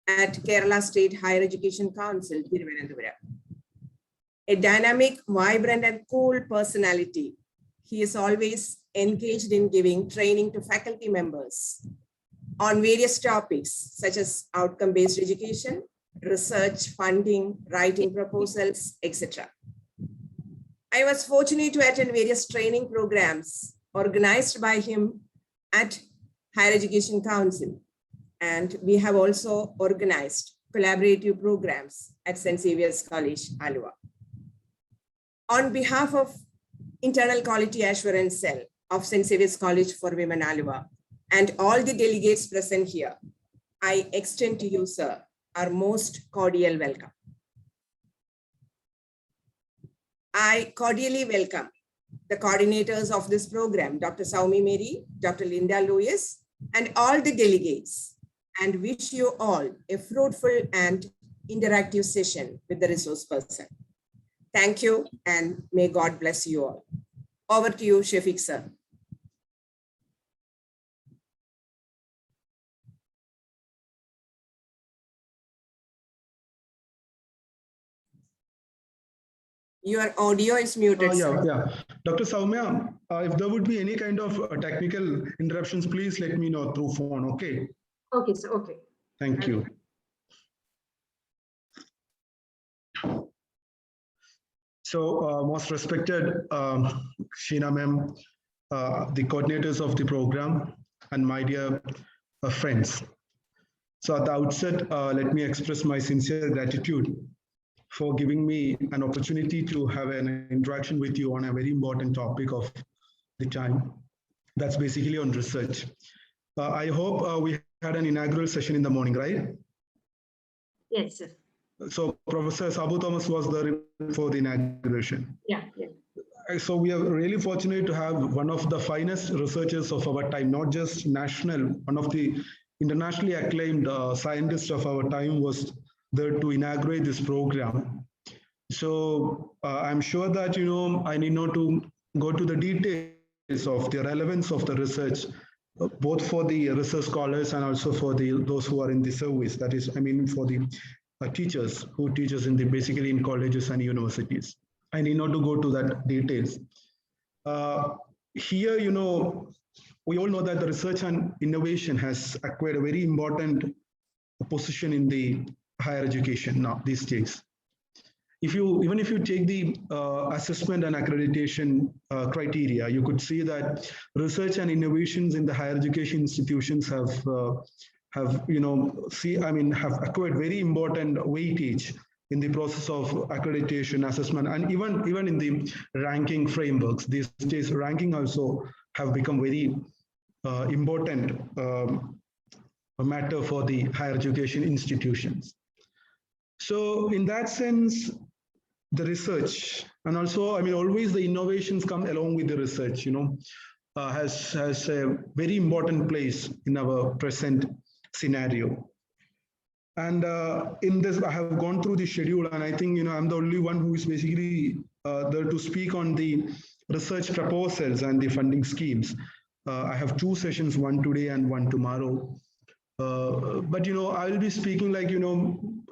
at Kerala State Higher Education Council, Thiruvananthapuram. A dynamic, vibrant, and cool personality, he is always engaged in giving training to faculty members on various topics such as outcome-based education, research, funding, writing proposals, etc. I was fortunate to attend various training programs organized by him at Higher Education Council, and we have also organized collaborative programs at St.XAVIER'S College, Aluva. On behalf of Internal Quality Assurance Cell of St.XAVIER'S College for Women, Aluva, and all the delegates present here, I extend to you, sir, our most cordial welcome. I cordially welcome the coordinators of this program, Dr. Saumi Mary, Dr. Linda Lewis, and all the delegates, and wish you all a fruitful and interactive session with the resource person. Thank you, and may God bless you all. Over to you, Shefeeque, sir. Your audio is muted. Yeah. Dr. Soumya, if there would be any kind of technical interruptions, please let me know through phone, okay? Okay, sir, okay. Thank you. So, most respected Sheena ma'am, the coordinators of the program, and my dear friends. So at the outset, let me express my sincere gratitude for giving me an opportunity to have an interaction with you on a very important topic of the time. That's basically on research. I hope we had an inaugural session in the morning, right? Yes, sir. So Professor Sabu Thomas was there for the inauguration. Yeah. So we are really fortunate to have one of the finest researchers of our time, not just national, one of the internationally acclaimed scientists of our time was there to inaugurate this program. So I'm sure that, I need not to go to the details of the relevance of the research, both for the research scholars and also for those who are in the service. That is, for the teachers who teaches basically in colleges and universities. I need not to go to that details. Here, we all know that the research and innovation has acquired a very important position in the higher education now these days. Even if you take the assessment and accreditation criteria, you could see that research and innovations in the higher education institutions have acquired very important weightage in the process of accreditation, assessment, and even in the ranking frameworks. These days, ranking also have become very important matter for the higher education institutions. So in that sense, the research, and also, always the innovations come along with the research, has a very important place in our present scenario. And in this, I have gone through the schedule, and I think, I'm the only one who is basically there to speak on the research proposals and the funding schemes. I have two sessions, one today and one tomorrow. But, I will be speaking like,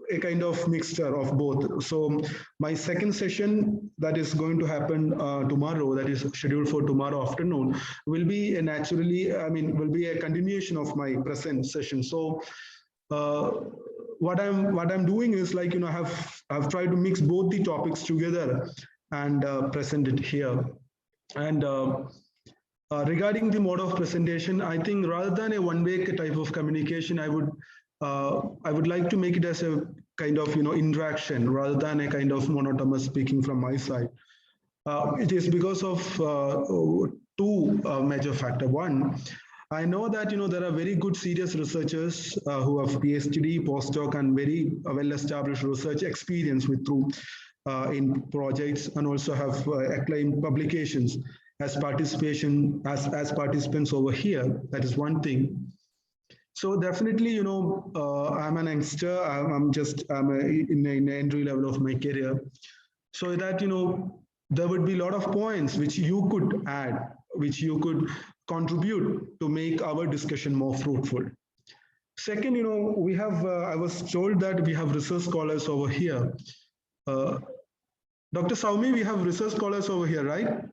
a kind of mixture of both. So my second session that is going to happen tomorrow, that is scheduled for tomorrow afternoon, will be will be a continuation of my present session. So what I'm doing is like, I've tried to mix both the topics together and present it here. And regarding the mode of presentation, I think rather than a one-way type of communication, I would like to make it as a kind of interaction rather than a kind of monotonous speaking from my side. It is because of two major factors. One, I know that there are very good serious researchers who have PhD, postdoc, and very well-established research experience in projects, and also have acclaimed publications as participants over here. That is one thing. So definitely, I'm an youngster. I'm in an entry level of my career. So that, there would be a lot of points which you could add, which you could contribute to make our discussion more fruitful. Second, we have, I was told that we have research scholars over here. Dr. Saumi, we have research scholars over here, right?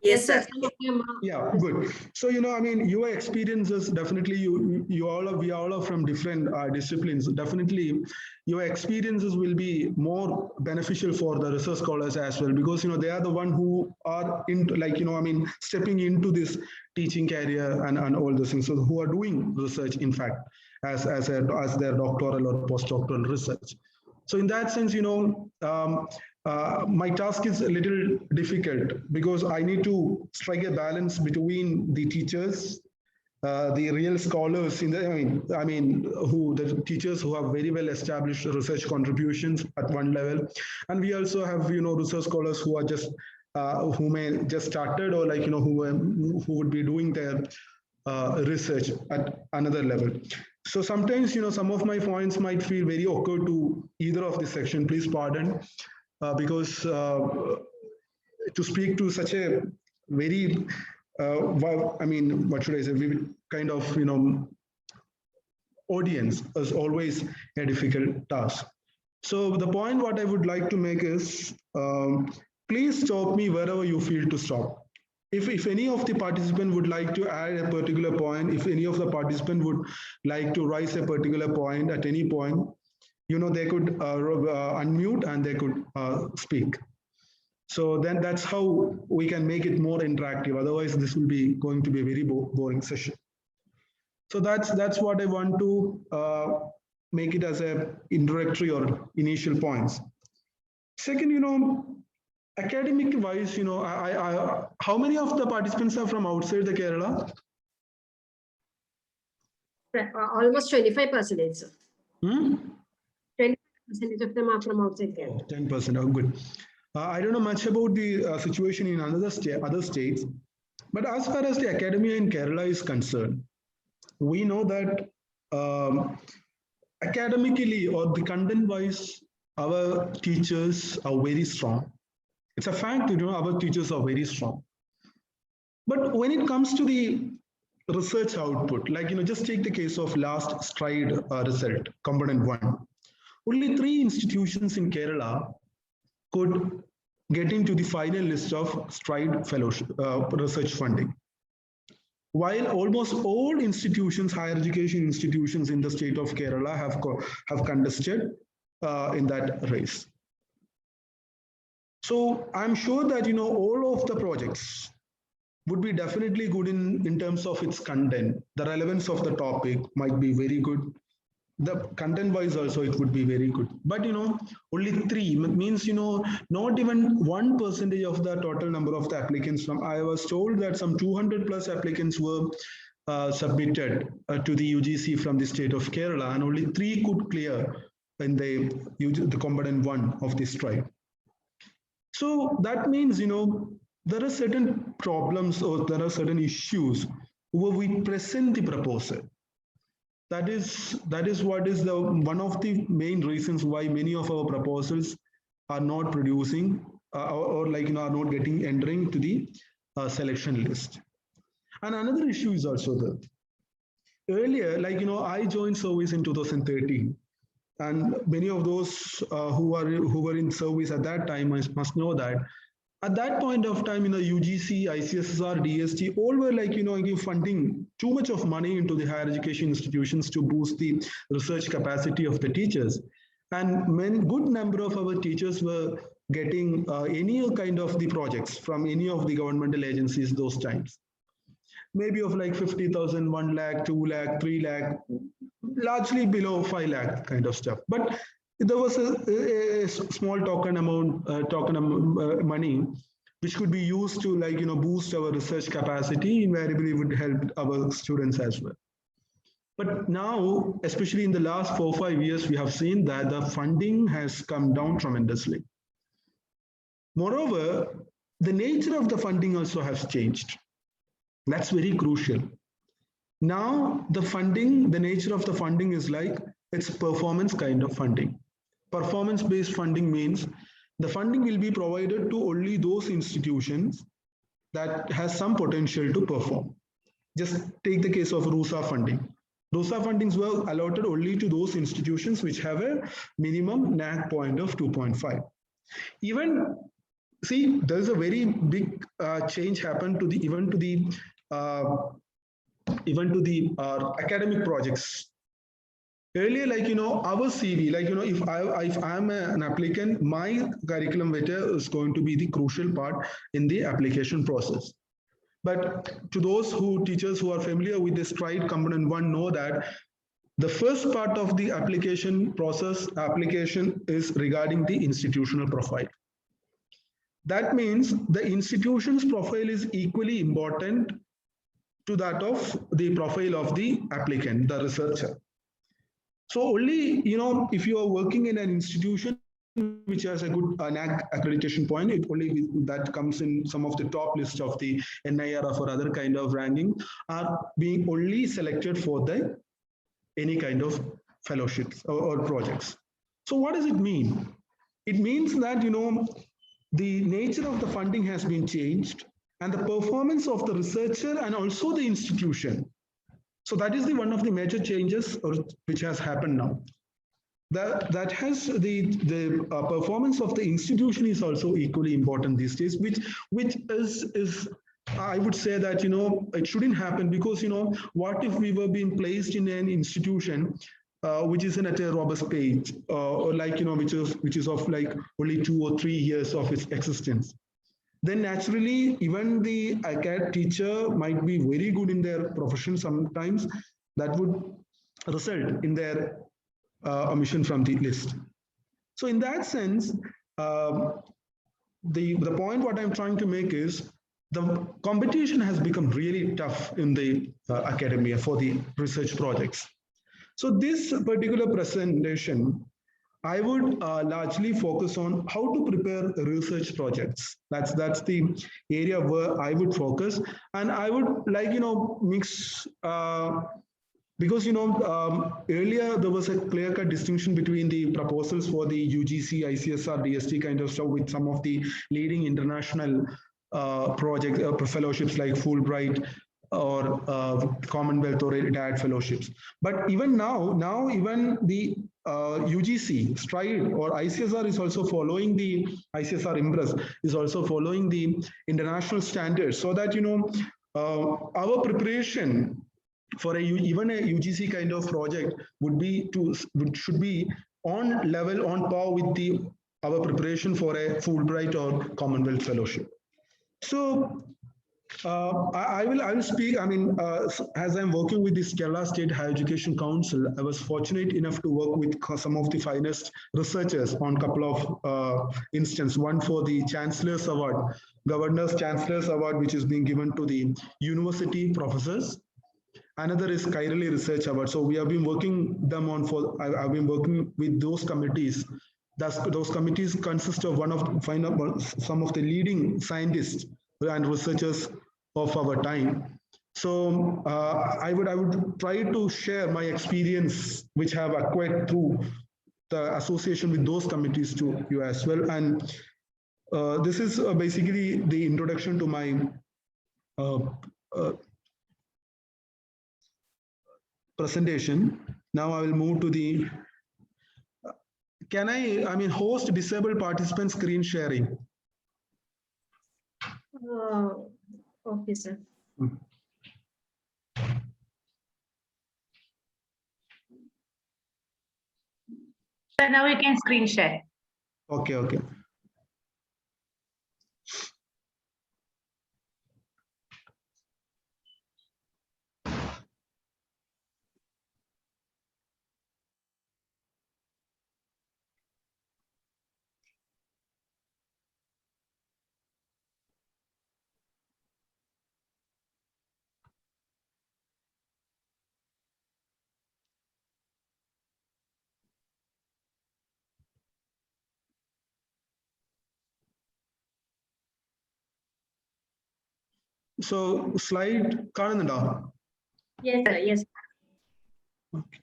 Yes, sir. Some of them are- Yeah, good. So, I mean, your experiences, definitely we all are from different disciplines. Definitely your experiences will be more beneficial for the research scholars as well, because, they are the one who are into, like, I mean, stepping into this teaching career and all those things. So who are doing research, in fact, as their doctoral or postdoctoral research. So in that sense, my task is a little difficult because I need to strike a balance between the teachers, the real scholars in the, the teachers who have very well established research contributions at one level, and we also have research scholars who are just who may just started, or like who would be doing their research at another level. So sometimes some of my points might feel very awkward to either of the section. Please pardon. Because to speak to such a very, what should I say, kind of, audience is always a difficult task. So the point what I would like to make is, please stop me wherever you feel to stop. If any of the participant would like to add a particular point, if any of the participant would like to raise a particular point at any point, they could unmute and they could speak. So then that's how we can make it more interactive. Otherwise, this will be going to be a very boring session. So that's what I want to make it as a introductory or initial points. Second, academic wise, how many of the participants are from outside the Kerala? Almost 25%. Sir. 20% of them are from outside Kerala. 10%, oh, good. I don't know much about the situation in other states, but as far as the academia in Kerala is concerned, we know that academically or the content-wise, our teachers are very strong. It's a fact, our teachers are very strong. But when it comes to the research output, like, just take the case of last STRIDE result, component 1. Only 3 institutions in Kerala could get into the final list of STRIDE fellowship research funding, while almost all institutions, higher education institutions in the state of Kerala have contested in that race. So I'm sure that all of the projects would be definitely good in terms of its content. The relevance of the topic might be very good. The content wise also it would be very good. But only 3 means not even 1% of the total number of the applicants. From I was told that some 200 plus applicants were submitted to the UGC from the state of Kerala, and only 3 could clear in the component 1 of this STRIDE. So that means there are certain problems or there are certain issues where we present the proposal. That is what is the one of the main reasons why many of our proposals are not producing or are not entering to the selection list. And another issue is also that earlier, I joined service in 2013, and many of those who were in service at that time must know that at that point of time, UGC, ICSSR, DST, all were funding too much of money into the higher education institutions to boost the research capacity of the teachers. And good number of our teachers were getting any kind of the projects from any of the governmental agencies those times. Maybe of 50,000, 1 lakh, 2 lakh, 3 lakh, largely below 5 lakh kind of stuff. But there was a small token money which could be used to boost our research capacity. Invariably would help our students as well. But now, especially in the last 4 or 5 years, we have seen that the funding has come down tremendously. Moreover, the nature of the funding also has changed. That's very crucial. Now the nature of the funding is it's performance kind of funding. Performance-based funding means the funding will be provided to only those institutions that has some potential to perform. Just take the case of RUSA funding. RUSA fundings were allotted only to those institutions which have a minimum NAAC point of 2.5. Even, see, there's a very big change happened to the academic projects. Earlier, our CV, if I'm an applicant, my curriculum vitae is going to be the crucial part in the application process. But to those teachers who are familiar with the STRIDE component 1 know that the first part of the application is regarding the institutional profile. That means the institution's profile is equally important to that of the profile of the applicant, the researcher. So only, if you are working in an institution which has a good NAAC accreditation point, that comes in some of the top list of the NIRF or other kind of ranking, are being only selected for any kind of fellowships or projects. So what does it mean? It means that, the nature of the funding has been changed and the performance of the researcher and also the institution. So that is one of the major changes which has happened now. That has the performance of the institution is also equally important these days, which is I would say that it shouldn't happen, because what if we were being placed in an institution which isn't at a robust page, or which is of only 2 or 3 years of its existence? Then naturally, even the acad teacher might be very good in their profession sometimes, that would result in their omission from the list. So in that sense, the point what I'm trying to make is the competition has become really tough in the academia for the research projects. So this particular presentation, I would largely focus on how to prepare research projects. That's the area where I would focus, and I would mix because earlier there was a clear-cut distinction between the proposals for the UGC, ICSR, kind of stuff with some of the leading international fellowships like Fulbright or Commonwealth or DAD fellowships. But even now even the UGC-STRIDE or ICSR is also following the ICSR-IMPRESS is also following the international standards, so that our preparation for even a UGC kind of project should be on level, on par with our preparation for a Fulbright or Commonwealth fellowship. So I will speak. I mean, as I'm working with this Kerala State Higher Education Council, I was fortunate enough to work with some of the finest researchers on a couple of instances. One for the Chancellor's Award, Governor's Chancellor's Award, which is being given to the university professors. Another is Kairali Research Award. So we have been working them on I've been working with those committees. Those committees consist of some of the leading scientists and researchers of our time. So I would try to share my experience, which I have acquired through the association with those committees to you as well. And this is basically the introduction to my presentation. Now I will move to the, can I host disabled participant screen sharing? Okay, sir. So now we can screen share. Okay. So slide കാണുന്നുണ്ടോ? Yes, sir. Yes. Okay.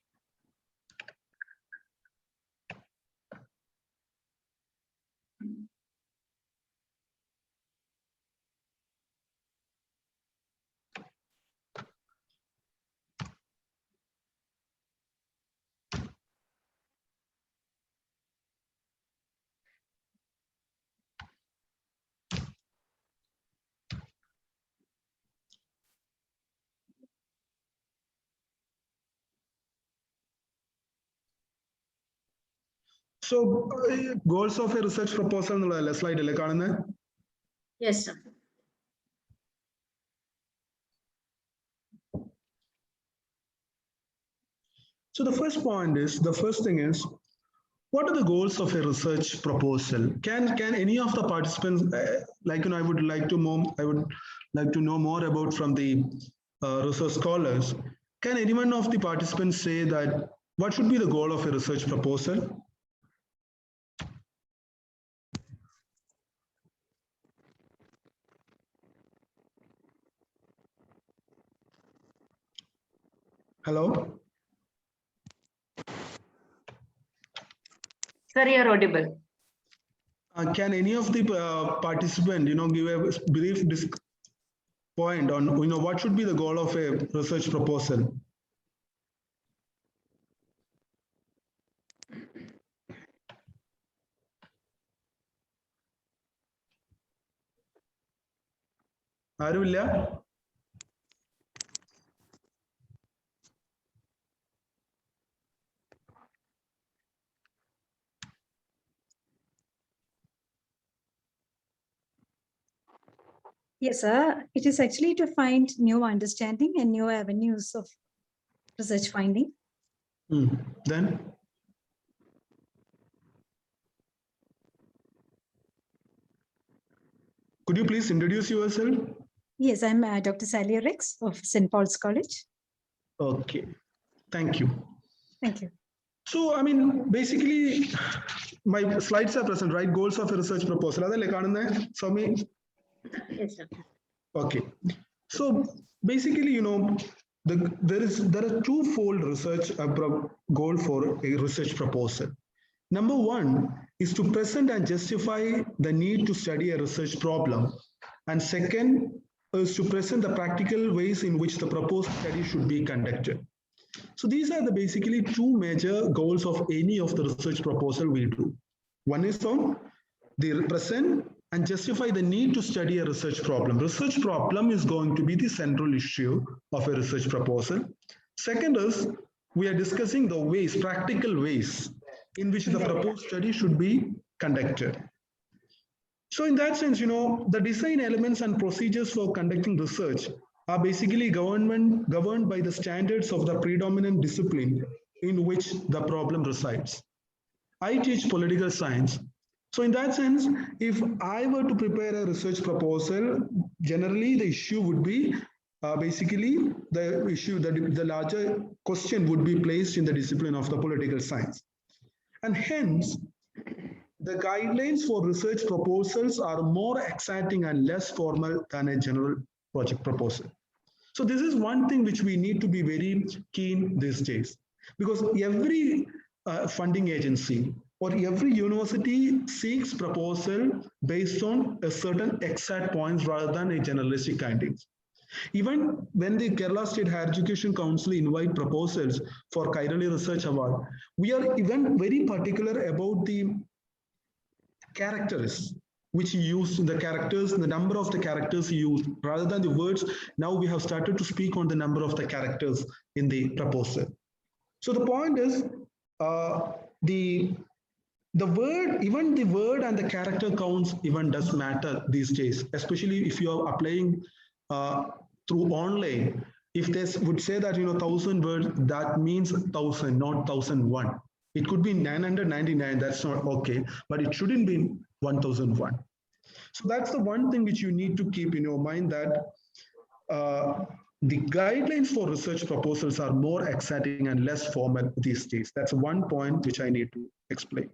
So, goals of a research proposal, slide. Yes, sir. So the first thing is, what are the goals of a research proposal? Can any of the participants, I would like to know more about from the research scholars. Can any one of the participants say that what should be the goal of a research proposal? Hello? Sir, you're audible. Can any of the participant, give a brief point on, what should be the goal of a research proposal? Aruvilla? Yes, sir. It is actually to find new understanding and new avenues of research finding. Then? Could you please introduce yourself? Yes, I'm Dr. ST.XAVIER'S of St. Paul's College. Okay, thank you. Thank you. So, basically, my slides are present, right? Goals of a research proposal. Yes, sir. Okay. So, basically, there are twofold research goal for a research proposal. Number one is to present and justify the need to study a research problem. And second is to present the practical ways in which the proposed study should be conducted. So these are the basically two major goals of any of the research proposal we do. One is on the present and justify the need to study a research problem. Research problem is going to be the central issue of a research proposal. Second is we are discussing the ways, practical ways in which the proposed study should be conducted. So in that sense, the design elements and procedures for conducting research are basically governed by the standards of the predominant discipline in which the problem resides. I teach political science. So in that sense, if I were to prepare a research proposal, generally the issue would be basically the issue that the larger question would be placed in the discipline of the political science. And hence, the guidelines for research proposals are more exacting and less formal than a general project proposal. So this is one thing which we need to be very keen these days, because every funding agency or every university seeks proposal based on a certain exact points rather than a generalistic findings. Even when the Kerala State Higher Education Council invite proposals for Kairali Research Award, we are even very particular about the characters which you use, the characters, the number of the characters you use, rather than the words. Now we have started to speak on the number of the characters in the proposal. So the point is, the word, even the word and the character counts even does matter these days, especially if you are applying through online. If they would say that 1,000 words, that means 1,000, not 1,001. It could be 999, that's not okay, but it shouldn't be 1,001. So that's the one thing which you need to keep in your mind, that the guidelines for research proposals are more exacting and less formal these days. That's one point which I need to explain.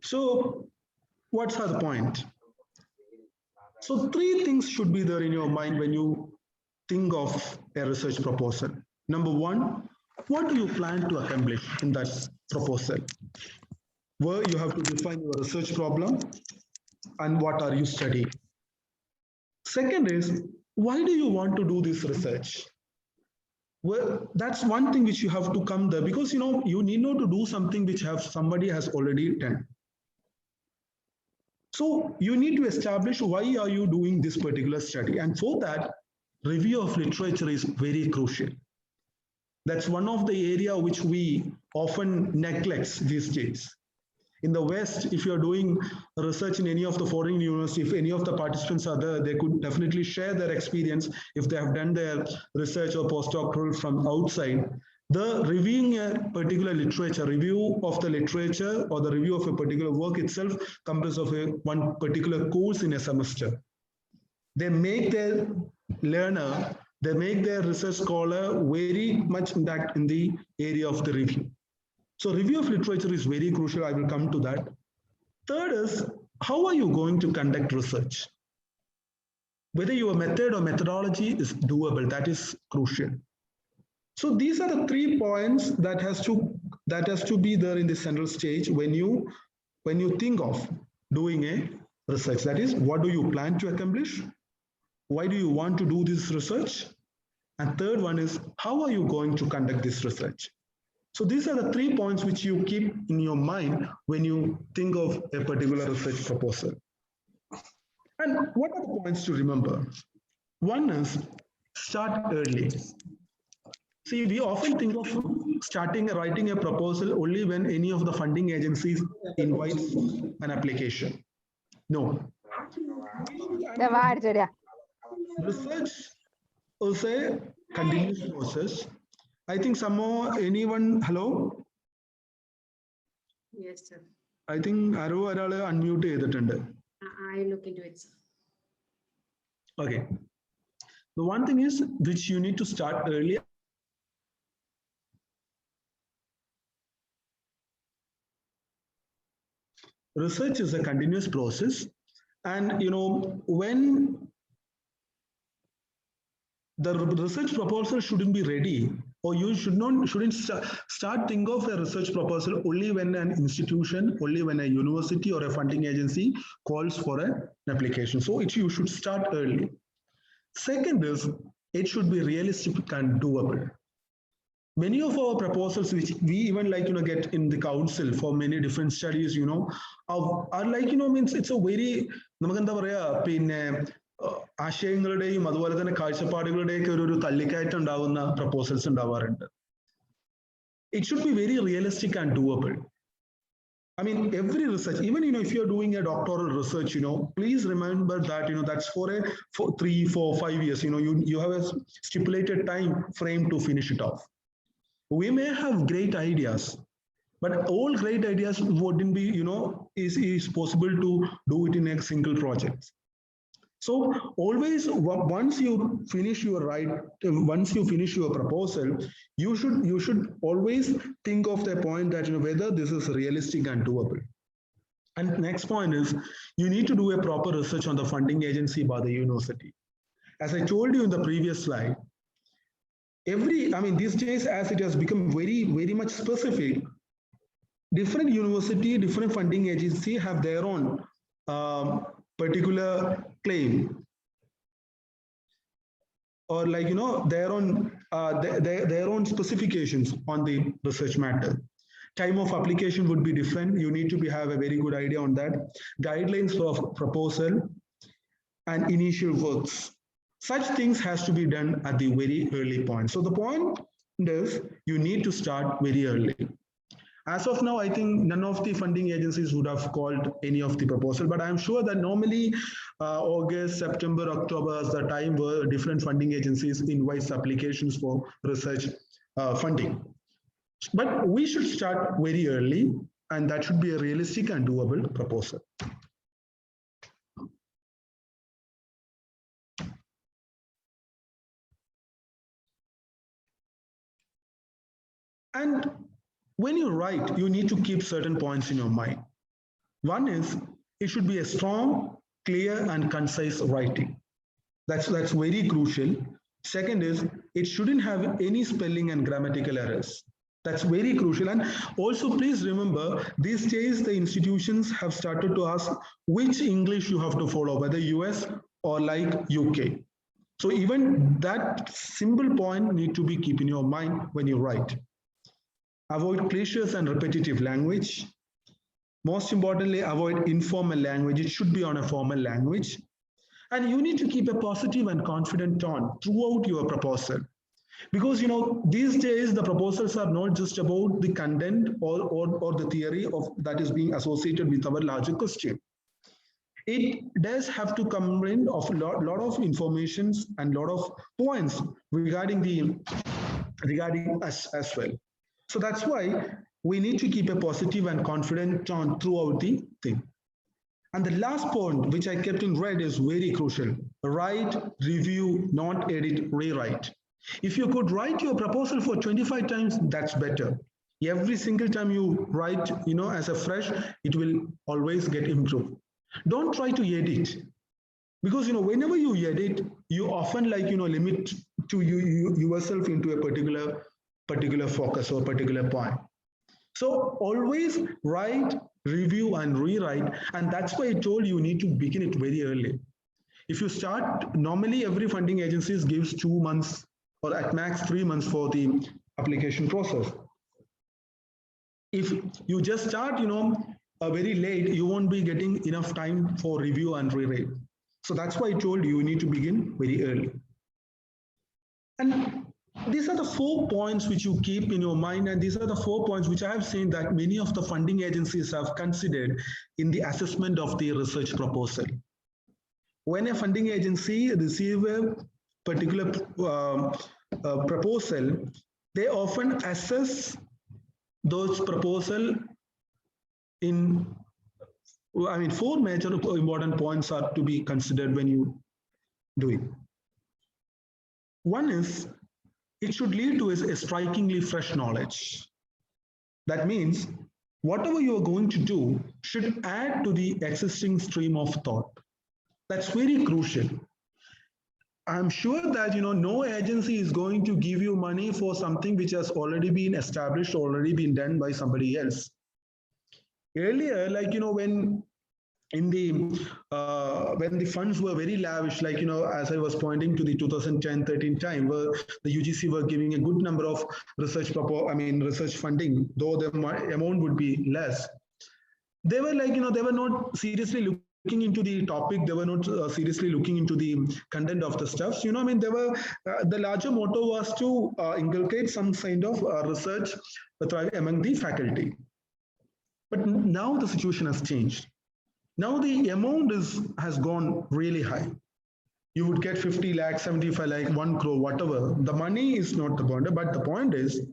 So what's the point? So three things should be there in your mind when you think of a research proposal. Number one, what do you plan to accomplish in that proposal? Where you have to define your research problem and what are you studying. Second is, why do you want to do this research? Well, that's one thing which you have to come there, because you need not to do something which somebody has already done. So you need to establish why are you doing this particular study, and for that review of literature is very crucial. That's one of the area which we often neglect these days. In the West, if you're doing research in any of the foreign universities, if any of the participants are there, they could definitely share their experience if they have done their research or postdoctoral from outside. The reviewing a particular literature, review of the literature or the review of a particular work itself comprises of one particular course in a semester. They make their learner, they make their research scholar very much intact in the area of the review. So review of literature is very crucial. I will come to that. Third is, how are you going to conduct research? Whether your method or methodology is doable, that is crucial. So these are the 3 points that has to be there in the central stage when you think of doing a research. That is, what do you plan to accomplish? Why do you want to do this research? And third one is, how are you going to conduct this research? So these are the 3 points which you keep in your mind when you think of a particular research proposal. And what are the points to remember? One is, start early. See, we often think of writing a proposal only when any of the funding agencies invite an application. No. Research is a continuous process. I think anyone, hello? Yes, sir. I think Aru unmute. I look into it, sir. Okay. The one thing is which you need to start early. Research is a continuous process, and when the research proposal shouldn't be ready, or you shouldn't start think of a research proposal only when an institution, only when a university or a funding agency calls for an application. So you should start early. Second is, it should be realistic and doable. Many of our proposals, which we even get in the council for many different studies, are means it's a very ആശയങ്ങളുടെയും അതുപോലെ തന്നെ കാഴ്ചപ്പാടുകളുടെയൊക്കെ ഒരു തള്ളിക്കയറ്റം ഉണ്ടാവുന്ന proposals ഉണ്ടാവാറുണ്ട്. It should be very realistic and doable. I mean, every research, even if you're doing a doctoral research, please remember that that's for 3, 4, 5 years. You have a stipulated time frame to finish it off. We may have great ideas, but all great ideas wouldn't be is possible to do it in a single project. So always, once you finish your proposal, you should always think of the point that whether this is realistic and doable. And next point is, you need to do a proper research on the funding agency by the university. As I told you in the previous slide, these days, as it has become very, very much specific, different university, different funding agency have their own particular claim, or their own specifications on the research matter. Time of application would be different. You need to have a very good idea on that. Guidelines for proposal and initial works. Such things has to be done at the very early point. So the point is, you need to start very early. As of now, I think none of the funding agencies would have called any of the proposal, but I'm sure that normally August, September, October is the time where different funding agencies invite applications for research funding. But we should start very early, and that should be a realistic and doable proposal. And when you write, you need to keep certain points in your mind. One is, it should be a strong, clear, and concise writing. That's very crucial. Second is, it shouldn't have any spelling and grammatical errors. That's very crucial. And also, please remember, these days the institutions have started to ask which English you have to follow, whether US or like UK. So even that simple point need to be kept in your mind when you write. Avoid clichés and repetitive language. Most importantly, avoid informal language. It should be on a formal language. And you need to keep a positive and confident tone throughout your proposal. Because, these days, the proposals are not just about the content or the theory of that is being associated with our larger question. It does have to come in of lot of informations and lot of points regarding us as well. So that's why we need to keep a positive and confident tone throughout the thing. And the last point, which I kept in red, is very crucial. Write, review, not edit, rewrite. If you could write your proposal for 25 times, that's better. Every single time you write, as a fresh, it will always get improved. Don't try to edit, because whenever you edit, you often limit to yourself into a particular focus or particular point. So always write, review, and rewrite, and that's why I told you need to begin it very early. If you start, normally every funding agency gives 2 months or at max 3 months for the application process. If you just start, very late, you won't be getting enough time for review and rewrite. So that's why I told you need to begin very early. And these are the 4 points which you keep in your mind, and these are the 4 points which I have seen that many of the funding agencies have considered in the assessment of the research proposal. When a funding agency receives a particular proposal, they often assess those proposals in, 4 major important points are to be considered when you do it. One is, it should lead to a strikingly fresh knowledge. That means whatever you are going to do should add to the existing stream of thought. That's very crucial. I'm sure that no agency is going to give you money for something which has already been established, already been done by somebody else. Earlier, when the funds were very lavish, as I was pointing to the 2010-13 time, where the UGC were giving a good number of research funding, though the amount would be less. They were they were not seriously looking into the topic. They were not seriously looking into the content of the stuff. They were the larger motto was to inculcate some kind of research among the faculty. But now the situation has changed. Now the amount has gone really high. You would get 50 lakh, 75 lakh, 1 crore, whatever. The money is not the point, but the point is,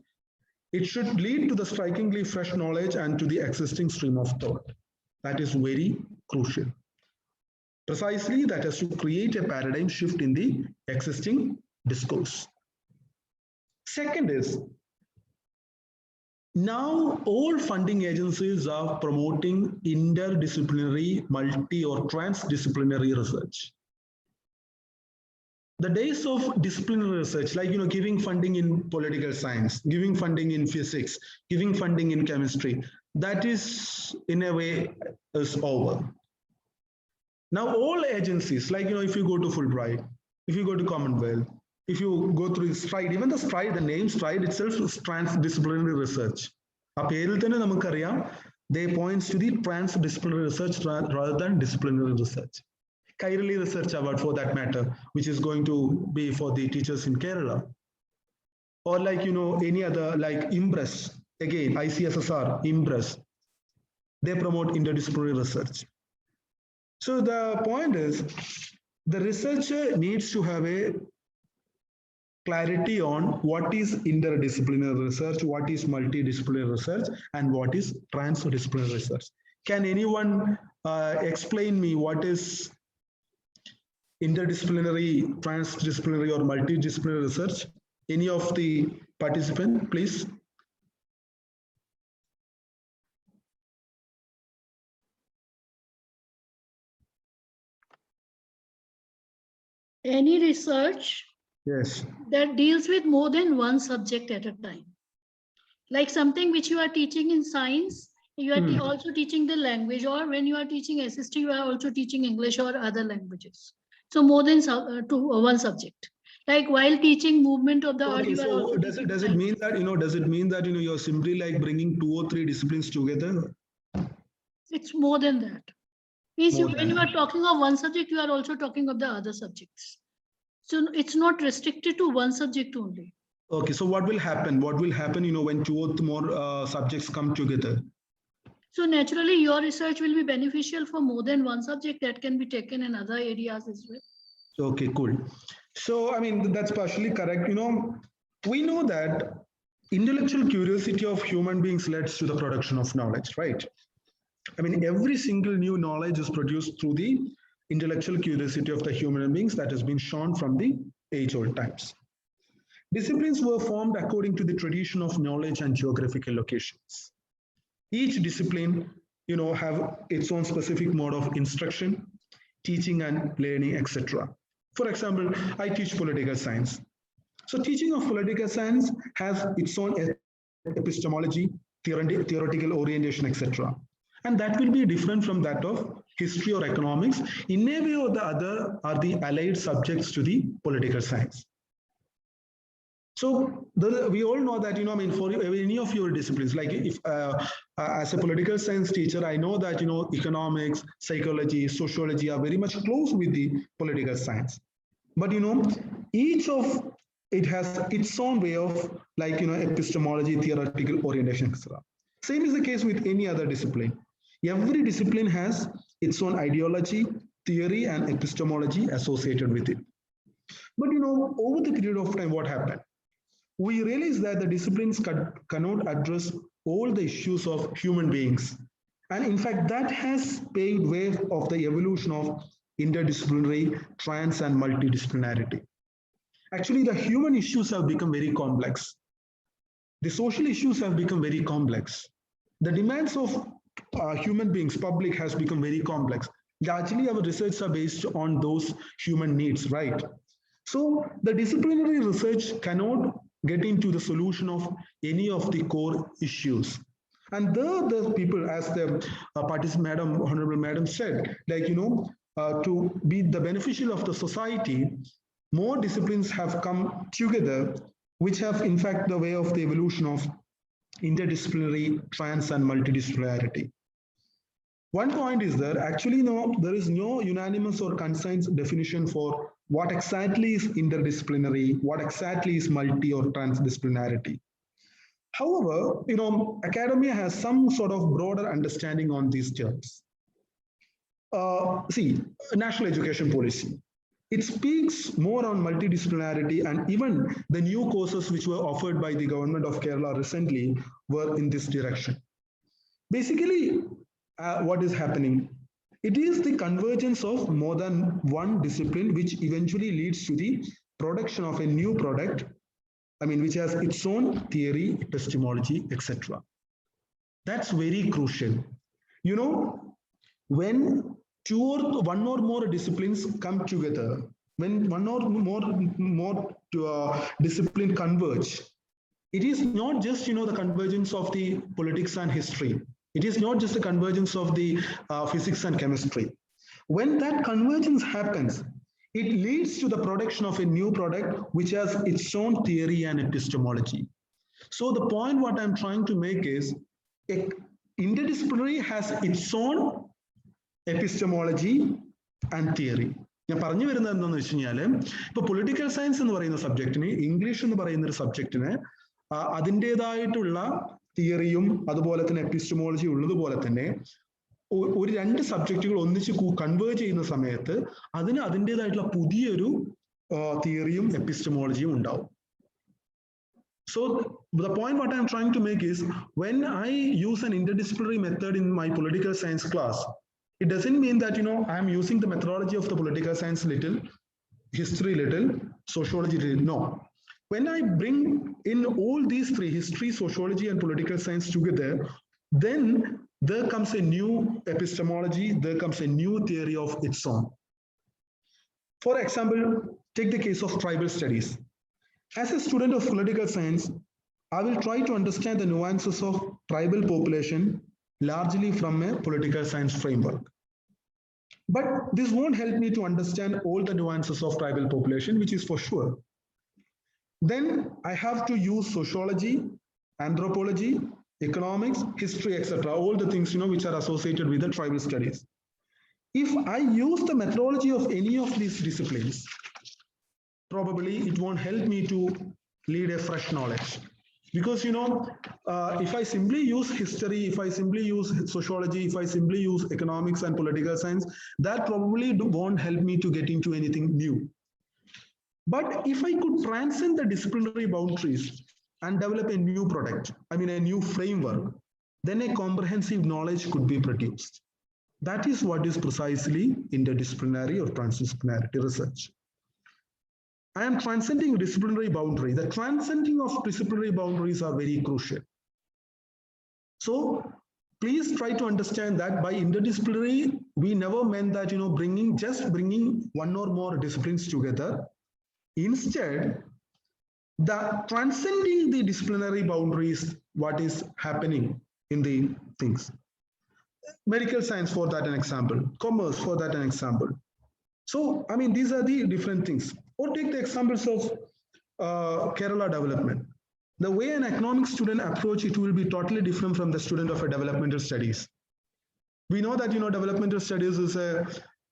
it should lead to the strikingly fresh knowledge and to the existing stream of thought. That is very crucial. Precisely, that has to create a paradigm shift in the existing discourse. Second is, now all funding agencies are promoting interdisciplinary, multi or transdisciplinary research. The days of disciplinary research, giving funding in political science, giving funding in physics, giving funding in chemistry, that is in a way is over. Now all agencies, if you go to Fulbright, if you go to Commonwealth, if you go through STRIDE, even the STRIDE, the name STRIDE itself is transdisciplinary research. They points to the transdisciplinary research rather than disciplinary research. Kairali Research Award for that matter, which is going to be for the teachers in Kerala. Or any other, IMBRES, again, ICSSR, IMBRES, they promote interdisciplinary research. So the point is, the researcher needs to have a clarity on what is interdisciplinary research, what is multidisciplinary research, and what is transdisciplinary research. Can anyone explain me what is interdisciplinary, transdisciplinary, or multidisciplinary research? Any of the participants, please. Any research Yes. that deals with more than one subject at a time. Like something which you are teaching in science, you are also teaching the language, or when you are teaching SST, you are also teaching English or other languages. So more than one subject. Like while teaching movement of the art, you are also does it mean that you're simply bringing 2 or 3 disciplines together? It's more than that. Means More when than you are talking of one subject, you are also talking of the other subjects. So it's not restricted to one subject only. Okay, so what will happen? What will happen, when two or more subjects come together? So naturally, your research will be beneficial for more than one subject that can be taken in other areas as well. Okay, cool. So, I mean, that's partially correct. We know that intellectual curiosity of human beings leads to the production of knowledge, right? I mean, every single new knowledge is produced through the intellectual curiosity of the human beings that has been shown from the age-old times. Disciplines were formed according to the tradition of knowledge and geographical locations. Each discipline, have its own specific mode of instruction, teaching and learning, etc. For example, I teach political science. So teaching of political science has its own epistemology, theoretical orientation, etc. And that will be different from that of history or economics. In a way or the other are the allied subjects to the political science. So we all know that, for any of your disciplines, like if as a political science teacher, I know that, economics, psychology, sociology are very much close with the political science. But, each of it has its own way of epistemology, theoretical orientation, etc. Same is the case with any other discipline. Every discipline has its own ideology, theory, and epistemology associated with it. But, over the period of time, what happened? We realize that the disciplines cannot address all the issues of human beings. And in fact, that has paved way of the evolution of interdisciplinary, trans and multidisciplinarity. Actually, the human issues have become very complex. The social issues have become very complex. The demands of human beings, public, has become very complex. Actually, our research are based on those human needs, right? So the disciplinary research cannot get into the solution of any of the core issues. And the people, as the Honorable Madam said, to be the beneficial of the society, more disciplines have come together, which have in fact the way of the evolution of interdisciplinary, trans and multidisciplinarity. One point is that actually there is no unanimous or concise definition for what exactly is interdisciplinary, what exactly is multi or transdisciplinarity. However, academia has some sort of broader understanding on these terms. See, national education policy. It speaks more on multidisciplinarity, and even the new courses which were offered by the government of Kerala recently were in this direction. Basically, what is happening? It is the convergence of more than one discipline which eventually leads to the production of a new product, which has its own theory, epistemology, etc. That's very crucial. When one or more disciplines come together, when one or more discipline converge, it is not just the convergence of the politics and history. It is not just the convergence of the physics and chemistry. When that convergence happens, it leads to the production of a new product which has its own theory and epistemology. So the point what I'm trying to make is, interdisciplinary has its own epistemology and theory. ഞാൻ പറഞ്ഞു വരുന്നത് എന്താണെന്ന് വെച്ച് കഴിഞ്ഞാൽ ഇപ്പൊ political science എന്ന് പറയുന്ന സബ്ജക്റ്റിന്, English എന്ന് പറയുന്ന ഒരു സബ്ജക്റ്റിന് അതിൻ്റെതായിട്ടുള്ള തിയറിയും അതുപോലെ തന്നെ എപ്പിസ്റ്റമോളജി ഉള്ളതുപോലെ തന്നെ ഒരു രണ്ട് സബ്ജക്റ്റുകൾ ഒന്നിച്ച് കൺവേർജ് ചെയ്യുന്ന സമയത്ത് അതിന് അതിൻ്റെതായിട്ടുള്ള പുതിയൊരു തിയറിയും എപ്പിസ്റ്റമോളജിയും ഉണ്ടാവും. So the point what I'm trying to make is, when I use an interdisciplinary method in my political science class, it doesn't mean that I'm using the methodology of the political science little, history little, sociology little. No. When I bring in all these three, history, sociology, and political science together, then there comes a new epistemology, there comes a new theory of its own. For example, take the case of tribal studies. As a student of political science, I will try to understand the nuances of tribal population largely from a political science framework. But this won't help me to understand all the nuances of tribal population, which is for sure. Then I have to use sociology, anthropology, economics, history, etc. All the things which are associated with the tribal studies. if I use the methodology of any of these disciplines, probably it won't help me to lead a fresh knowledge. Because, if I simply use history, if I simply use sociology, if I simply use economics and political science, that probably won't help me to get into anything new. But if I could transcend the disciplinary boundaries and develop a new product, a new framework, then a comprehensive knowledge could be produced. That is what is precisely interdisciplinary or transdisciplinary research. I am transcending disciplinary boundaries. The transcending of disciplinary boundaries are very crucial. So please try to understand that by interdisciplinary, we never meant that, bringing one or more disciplines together. Instead, the transcending the disciplinary boundaries, what is happening in the things. Medical science, for that an example. Commerce, for that an example. So, these are the different things. Or take the examples of Kerala development. The way an economic student approach it will be totally different from the student of a developmental studies. We know that developmental studies is a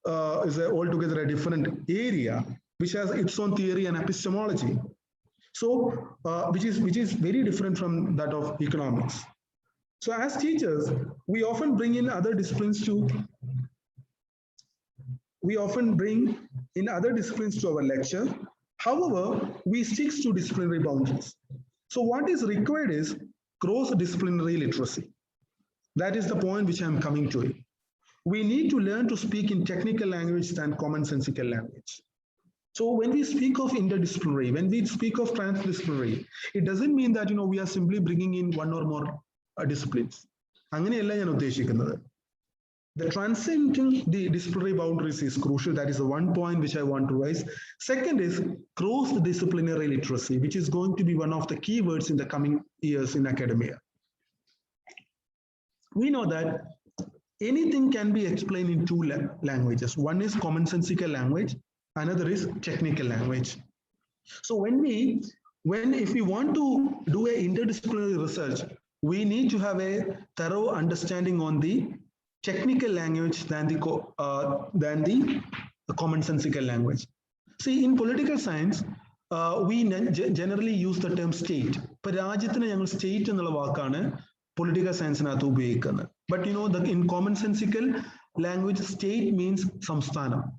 altogether a different area which has its own theory and epistemology. So, which is very different from that of economics. So, as teachers, we often bring in other disciplines to. We often bring in other disciplines to our lecture. However, we stick to disciplinary boundaries. So what is required is cross-disciplinary literacy. That is the point which I'm coming to. We need to learn to speak in technical language than commonsensical language. So when we speak of interdisciplinary, when we speak of transdisciplinary, it doesn't mean that we are simply bringing in one or more disciplines. The transcending the disciplinary boundaries is crucial. That is the one point which I want to raise. Second is cross-disciplinary literacy, which is going to be one of the key words in the coming years in academia. We know that anything can be explained in two languages. One is commonsensical language, another is technical language. So if we want to do an interdisciplinary research, we need to have a thorough understanding on the technical language than the commonsensical language. See, in political science, we generally use the term state. State political science. But in commonsensical language, state means samsthanam.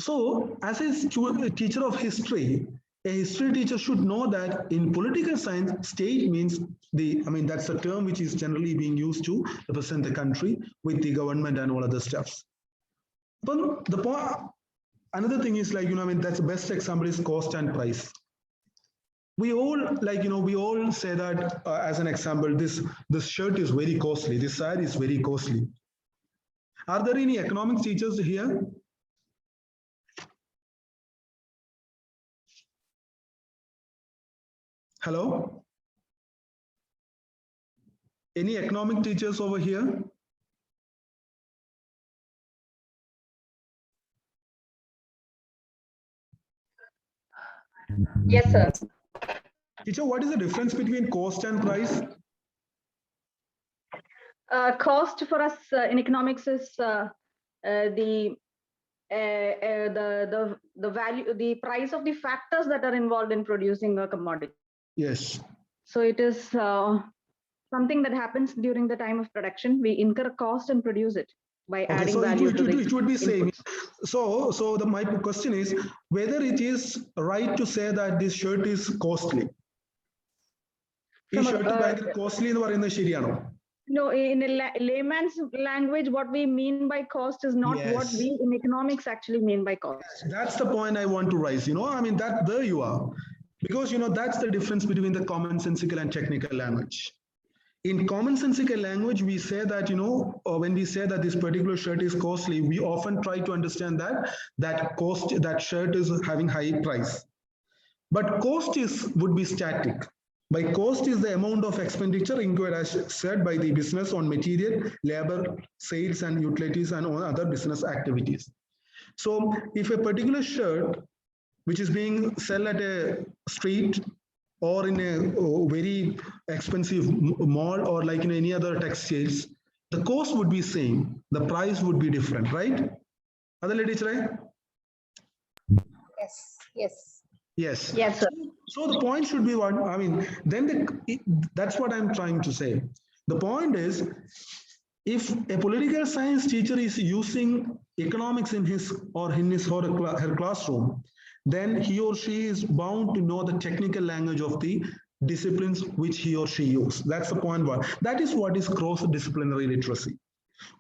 So, as a teacher of history, a history teacher should know that in political science, state means that's a term which is generally being used to represent the country with the government and all other stuffs. But another thing is that's the best example is cost and price. We all we all say that as an example, this shirt is very costly, this saree is very costly. Are there any economics teachers here? Hello? Any economic teachers over here? Yes, sir. Teacher, what is the difference between cost and price? Cost for us in economics is the value, the price of the factors that are involved in producing a commodity. Yes. So it is something that happens during the time of production. We incur a cost and produce it by adding value. It would be same. So my question is whether it is right to say that this shirt is costly. This shirt is costly No, in a layman's language, what we mean by cost is not what we in economics actually mean by cost. That's the point I want to raise. That there you are. Because, that's the difference between the commonsensical and technical language. In commonsensical language, we say that, when we say that this particular shirt is costly, we often try to understand that shirt is having high price. But cost would be static. By cost is the amount of expenditure incurred as said by the business on material, labor, sales and utilities and on other business activities. So if a particular shirt which is being sold at a street or in a very expensive mall or like in any other textiles, the cost would be same. the price would be different, right? Other ladies, right? Yes, yes. Yes. Yes, sir. So the point should be what, I mean, then that's what I'm trying to say. The point is, if a political science teacher is using economics in his or her classroom, then he or she is bound to know the technical language of the disciplines which he or she use. That's the point one. That is what is cross-disciplinary literacy.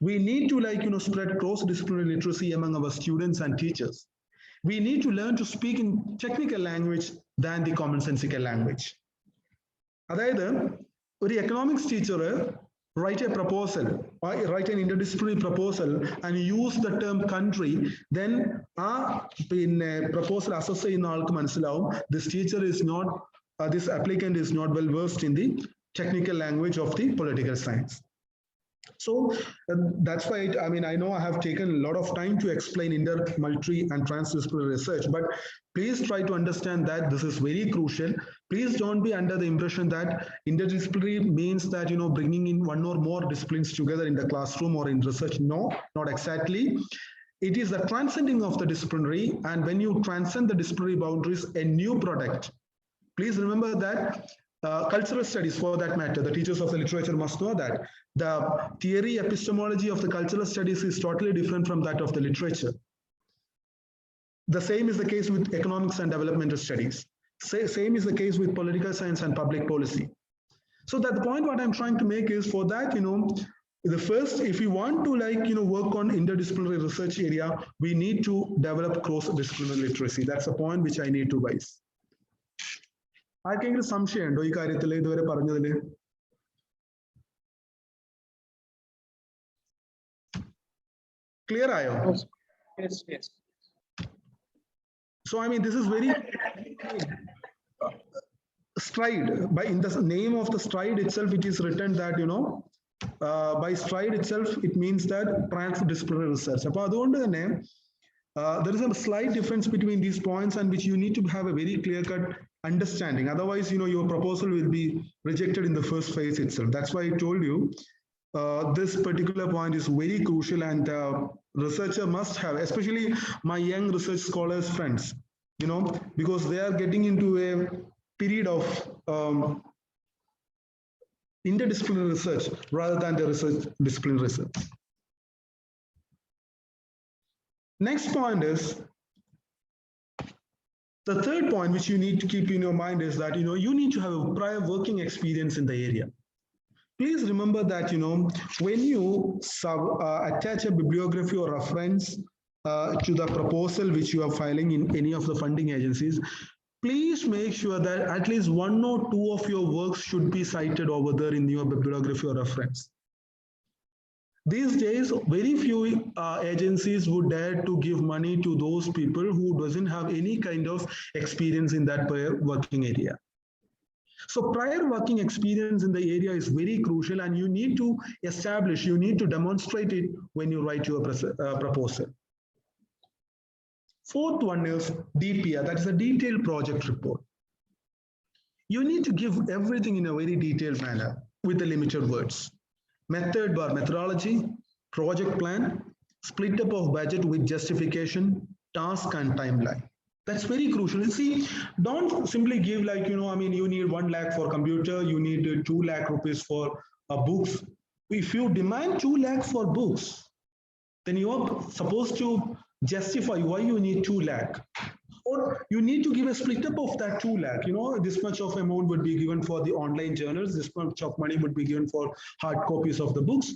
We need to spread cross-disciplinary literacy among our students and teachers. We need to learn to speak in technical language than the commonsensical language. അതായത് ഒരു economics teacher write a proposal, write an interdisciplinary proposal and use the term country, then proposal assess ചെയ്യുന്ന ആൾക്ക് മനസ്സിലാവും this teacher is not, this applicant is not well versed in the technical language of the political science. So that's why, I mean, I know I have taken a lot of time to explain inter, multi and transdisciplinary research, but please try to understand that this is very crucial. Please don't be under the impression that interdisciplinary means that, bringing in one or more disciplines together in the classroom or in research. No, not exactly. It is the transcending of the disciplinary, and when you transcend the disciplinary boundaries, a new product. Please remember that cultural studies, for that matter, the teachers of the literature must know that the theory epistemology of the cultural studies is totally different from that of the literature. The same is the case with economics and developmental studies. Same is the case with political science and public policy. So that the point what I'm trying to make is, for that, the first, if we want to work on interdisciplinary research area, we need to develop cross-disciplinary literacy. That's the point which I need to raise. ആർക്കെങ്കിലും സംശയമുണ്ടോ ഈ കാര്യത്തിൽ ഇതുവരെ പറഞ്ഞതില്? Clear ആയോ? Yes, yes. So I mean, this is very STRIDE. By in the name of the STRIDE itself, it is written that by STRIDE itself, it means that transdisciplinary research. അപ്പോൾ അതുകൊണ്ട് തന്നെ there is a slight difference between these points, and which you need to have a very clear-cut understanding. Otherwise, your proposal will be rejected in the first phase itself. That's why I told you this particular point is very crucial, and researcher must have, especially my young research scholars friends, because they are getting into a period of interdisciplinary research rather than the research disciplinary research. Next point is, the third point which you need to keep in your mind is that, you need to have a prior working experience in the area. Please remember that, when you attach a bibliography or reference to the proposal which you are filing in any of the funding agencies, please make sure that at least 1 or 2 of your works should be cited over there in your bibliography or reference. These days, very few agencies would dare to give money to those people who doesn't have any kind of experience in that prior working area. So prior working experience in the area is very crucial, and you need to establish, you need to demonstrate it when you write your proposal. Fourth one is DPR, that is a detailed project report. You need to give everything in a very detailed manner with the limited words. Method bar methodology, project plan, split up of budget with justification, task and timeline. That's very crucial. You see, don't simply give I mean, you need 1 lakh for computer, you need 2 lakh rupees for books. If you demand 2 lakh for books, then you are supposed to justify why you need 2 lakh. Or you need to give a split up of that 2 lakh. This much of amount would be given for the online journals, this much of money would be given for hard copies of the books.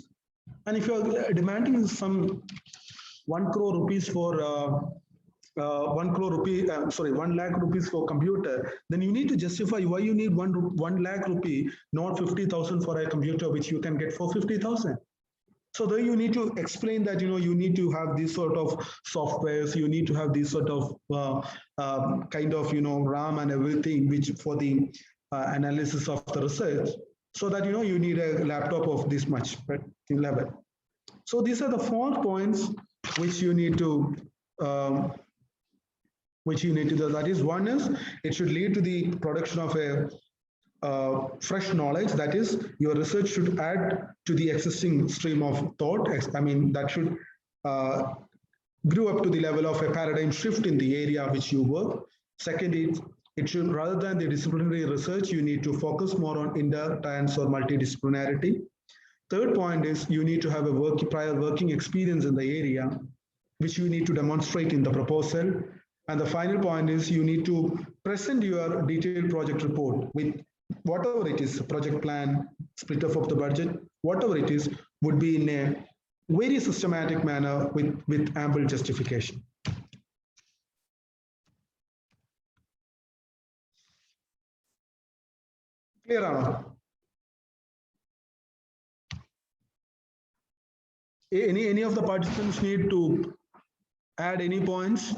And if you are demanding some 1 crore rupees for 1 lakh rupees for computer, then you need to justify why you need 1 lakh rupee, not 50,000 for a computer which you can get for 50,000. So there you need to explain that, you need to have these sort of softwares, you need to have these sort of kind of, RAM and everything, which for the analysis of the research, so that, you need a laptop of this much, right, in level. So these are the 4 points which you need to, that is, one is, it should lead to the production of a fresh knowledge. That is, your research should add to the existing stream of thought. I mean, that should grew up to the level of a paradigm shift in the area which you work. Second, it should, rather than the disciplinary research, you need to focus more on inter, trans, or multidisciplinarity. Third point is you need to have a prior working experience in the area, which you need to demonstrate in the proposal. And the final point is you need to present your detailed project report with whatever it is, project plan, split off of the budget, whatever it is, would be in a very systematic manner with ample justification. Clear, Anna? Any of the participants need to add any points?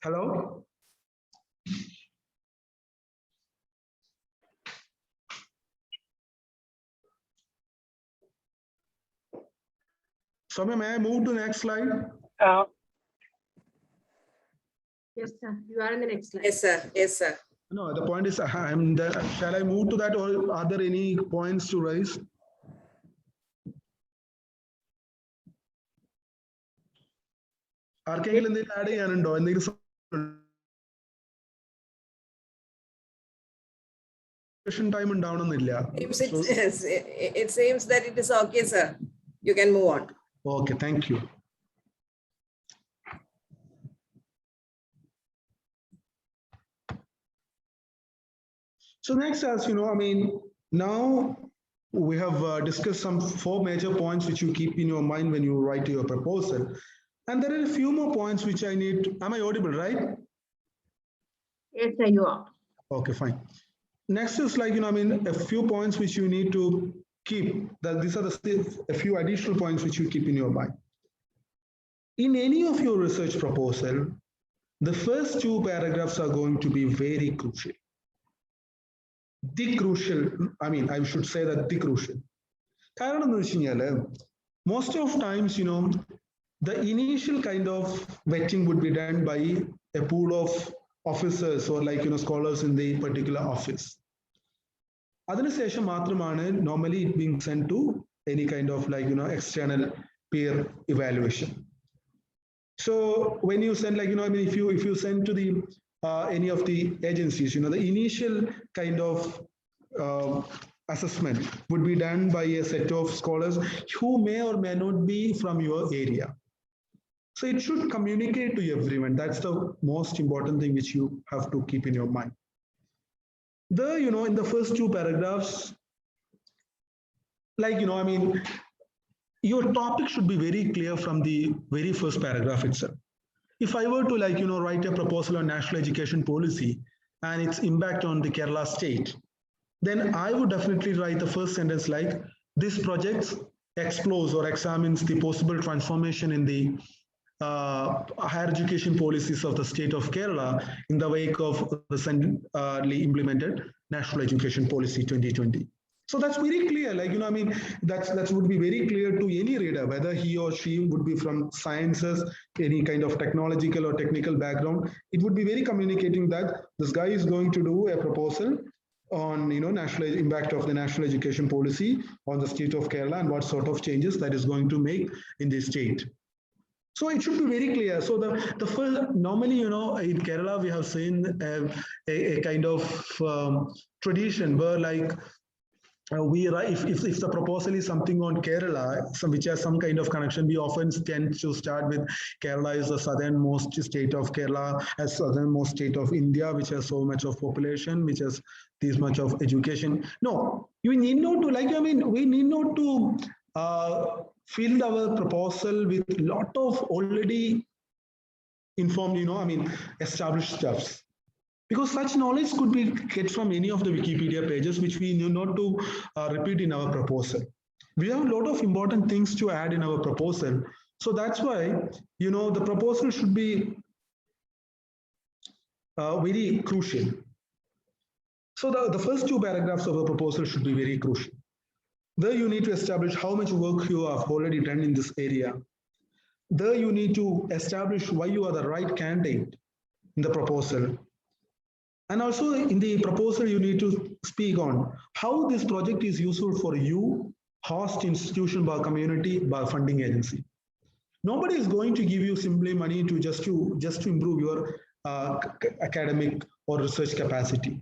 Hello? Soumya, may I move to the next slide? Yes, sir. You are in the next slide. Yes, sir. Yes, sir. No, the point is, shall I move to that, or are there any points to raise? ആർക്കെങ്കിലും എന്തെങ്കിലും add ചെയ്യാനുണ്ടോ? എന്തെങ്കിലും time ഉണ്ടാവണമെന്നില്ല. It seems that it is okay, sir. You can move on. Okay, thank you. So next, as you know, I mean, now we have discussed some 4 major points which you keep in your mind when you write your proposal. And there are a few more points which I need. Am I audible, right? Yes, sir, you are. Okay, fine. Next is like, you know, I mean, a few points which you need to keep. That these are a few additional points which you keep in your mind. In any of your research proposal, the first 2 paragraphs are going to be very crucial. The crucial, I mean, I should say that the crucial. Most of times, you know, the initial kind of vetting would be done by a pool of officers or like, you know, scholars in the particular office. Normally it being sent to any kind of like, you know, external peer evaluation. So when you send, like, you know, I mean, if you send to the any of the agencies, you know, the initial kind of assessment would be done by a set of scholars who may or may not be from your area. So it should communicate to everyone. That's the most important thing which you have to keep in your mind. You know, in the first 2 paragraphs, like, you know, I mean, your topic should be very clear from the very first paragraph itself. If I were to, like, you know, write a proposal on national education policy and its impact on the Kerala state, then I would definitely write the first sentence like, this project explores or examines the possible transformation in the higher education policies of the state of Kerala in the wake of recently implemented National Education Policy 2020. So that's very clear, like, you know, I mean, that would be very clear to any reader, whether he or she would be from sciences, any kind of technological or technical background. It would be very communicating that this guy is going to do a proposal on, you know, impact of the national education policy on the state of Kerala and what sort of changes that is going to make in the state. So it should be very clear. So the first, normally, you know, in Kerala, we have seen a kind of tradition where, like, we write, if the proposal is something on Kerala, which has some kind of connection, we often tend to start with Kerala is the southernmost state of Kerala, as southernmost state of India, which has so much of population, which has this much of education. No, you need not to, like, I mean, we need not to fill our proposal with a lot of already informed, you know, I mean, established stuffs. Because such knowledge could be get from any of the Wikipedia pages, which we need not to repeat in our proposal. We have a lot of important things to add in our proposal. So that's why, you know, the proposal should be very crucial. So the first 2 paragraphs of the proposal should be very crucial. There you need to establish how much work you have already done in this area. there you need to establish why you are the right candidate in the proposal. And also in the proposal, you need to speak on how this project is useful for you, host, institution, by community, by funding agency. Nobody is going to give you simply money to just to improve your academic or research capacity.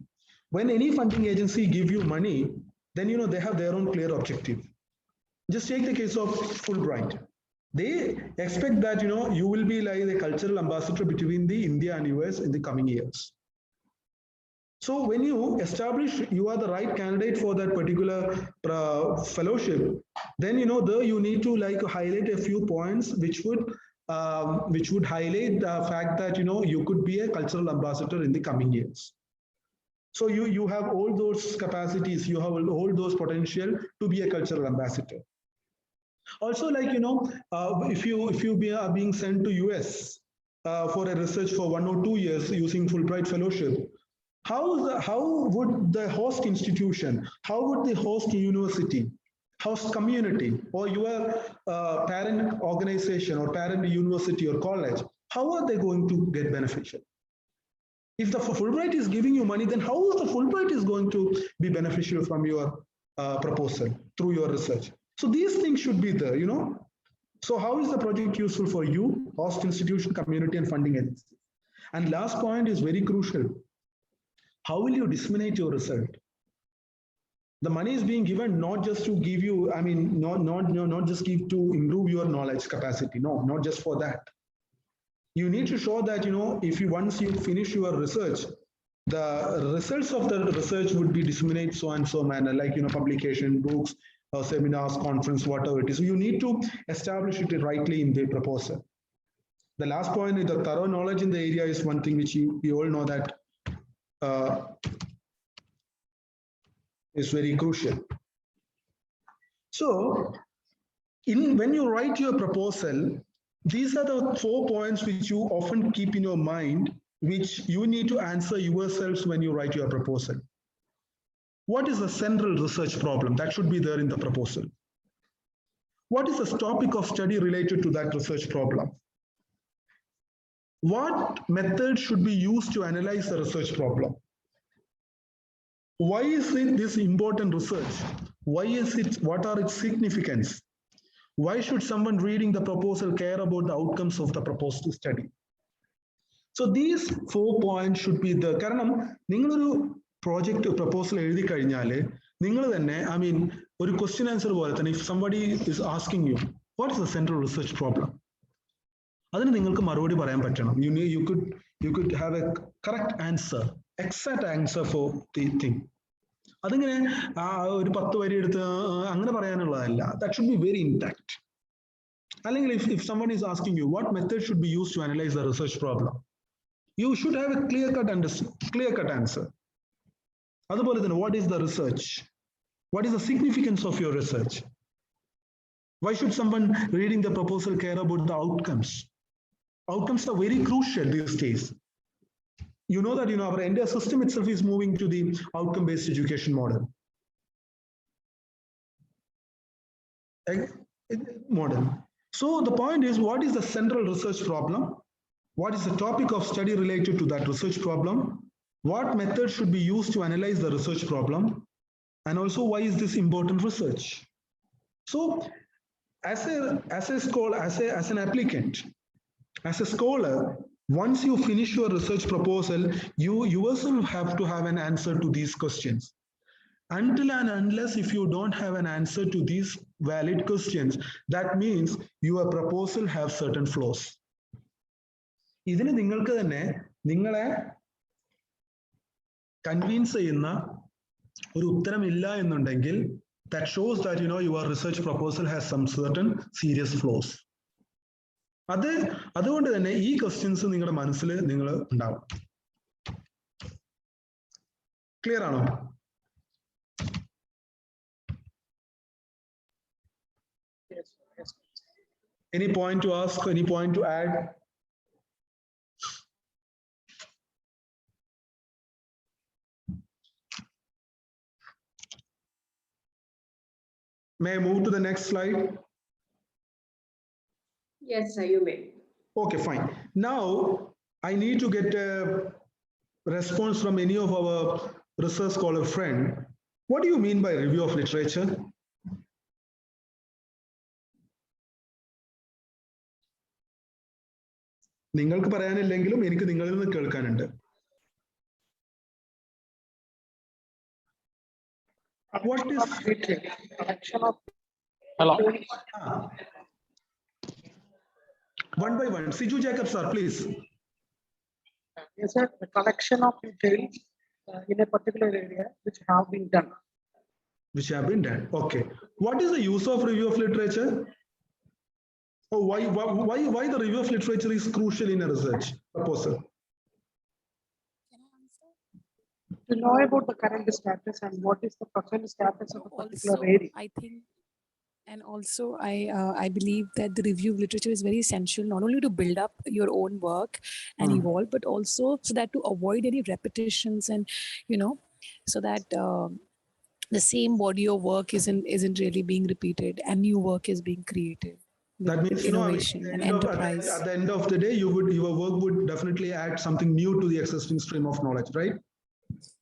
When any funding agency give you money, then they have their own clear objective. Just take the case of Fulbright. They expect that you will be like the cultural ambassador between the India and US in the coming years. So when you establish you are the right candidate for that particular fellowship, then there you need to highlight a few points which would highlight the fact that you could be a cultural ambassador in the coming years. So you have all those capacities, you have all those potential to be a cultural ambassador. Also, if you are being sent to US for a research for 1 or 2 years using Fulbright fellowship, how would the host institution, how would the host university, host community, or your parent organization or parent university or college, how are they going to get beneficial? If the Fulbright is giving you money, then how is the Fulbright is going to be beneficial from your proposal through your research? So these things should be there, So how is the project useful for you, host institution, community, and funding agency? And last point is very crucial. How will you disseminate your result? The money is being given not just to give you, not just give to improve your knowledge capacity. No, not just for that. You need to show that, once you finish your research, the results of the research would be disseminated so and so manner, like, publication, books, seminars, conference, whatever it is. So you need to establish it rightly in the proposal. The last point is the thorough knowledge in the area is one thing which we all know that is very crucial. So when you write your proposal, these are the 4 points which you often keep in your mind, which you need to answer yourselves when you write your proposal. What is the central research problem? That should be there in the proposal. What is the topic of study related to that research problem? What method should be used to analyze the research problem? Why is it this important research? Why is it, what are its significance? Why should someone reading the proposal care about the outcomes of the proposed study? So these 4 points should be the karanam ningaloru project proposal ezhuthi kazhinjale ningal thanne oru question answer pole thanne if somebody is asking you what is the central research problem adinu ningalku maruvadi parayan pattanam you could have a correct answer, exact answer for the thing. Adingane oru 10 veri eduthu angane parayanulladalla. That should be very intact. അല്ലെങ്കിൽ if someone is asking you what method should be used to analyze the research problem, you should have a clear-cut answer. അതുപോലെ തന്നെ what is the research? What is the significance of your research? Why should someone reading the proposal care about the outcomes? Outcomes are very crucial these days. You know that our entire system itself is moving to the outcome-based education model. So the point is, what is the central research problem? What is the topic of study related to that research problem? What method should be used to analyze the research problem? And also, why is this important research? So as an applicant, as a scholar, once you finish your research proposal, you yourself have to have an answer to these questions. Until and unless if you don't have an answer to these valid questions, that means your proposal has certain flaws. ഇതിന് നിങ്ങൾക്ക് തന്നെ നിങ്ങളെ convince ചെയ്യുന്ന ഒരു ഉത്തരമില്ല എന്നുണ്ടെങ്കിൽ that shows that your research proposal has some certain serious flaws. അതുകൊണ്ട് തന്നെ ഈ ക്വസ്റ്റ്യൻസ് നിങ്ങളുടെ മനസ്സിൽ നിങ്ങൾ ഉണ്ടാവും. ക്ലിയർ ആണോ? Any point to ask? Any point to add? May I move to the next slide? Yes, sir, you may. Okay, fine. Now, I need to get a response from any of our research scholar friend. What do you mean by review of literature? നിങ്ങൾക്ക് പറയാനില്ലെങ്കിലും എനിക്ക് നിങ്ങളിൽ നിന്ന് കേൾക്കാനുണ്ട്. What is collection of hello? One by one. Siju Jacob, sir, please. Yes, sir. The collection of details in a particular area which have been done. Which have been done. Okay. What is the use of review of literature? Oh, why the review of literature is crucial in a research proposal? To know about the current status and what is the present status of a particular area. I think, and also I believe that the review of literature is very essential, not only to build up your own work and evolve, but also so that to avoid any repetitions and, so that the same body of work isn't really being repeated and new work is being created. That means, innovation and enterprise. At the end of the day, your work would definitely add something new to the existing stream of knowledge, right?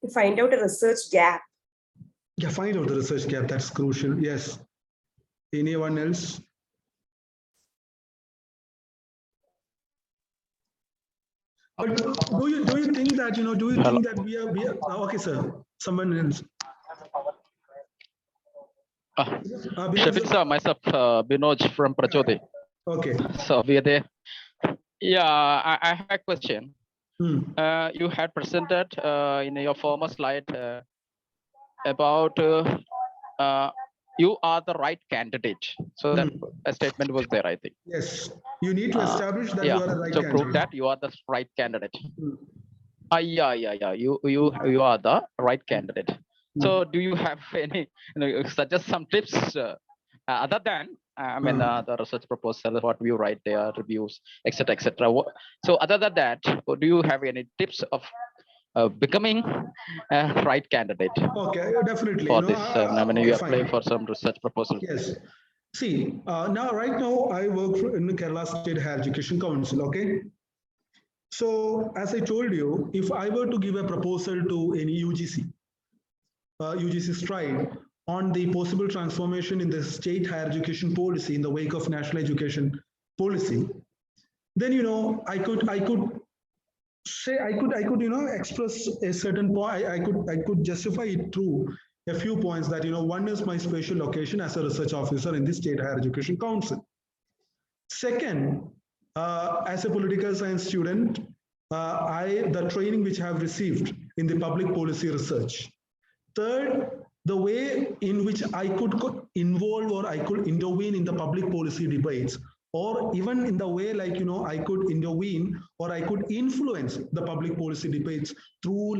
To find out a research gap. Yeah, find out the research gap. That's crucial. Yes. Anyone else? But do you think that think that we are okay, sir? Someone else. Shefeeque sir, myself, Binoj from Prachodi. Okay. So we are there. Yeah, I have a question. You had presented in your former slide about you are the right candidate. So that a statement was there, I think. Yes, you need to establish that you are the right candidate. To prove that you are the right candidate. Yeah. You are the right candidate. So do you have any, suggest some tips other than the research proposal, what you write there, reviews, etc., etc. So other than that, do you have any tips of becoming a right candidate? Okay, definitely. For this, you apply fine. for some research proposal. Yes. See, right now I work in the Kerala State Higher Education Council. Okay. So as I told you, if I were to give a proposal to any UGC-STRIDE on the possible transformation in the state higher education policy in the wake of national education policy, then I could express a certain point. I could justify it through a few points that one is my special location as a research officer in the State Higher Education Council. Second, as a political science student, the training which I have received in the public policy research. Third, the way in which I could involve or I could intervene in the public policy debates, or even in the way I could intervene or I could influence the public policy debates through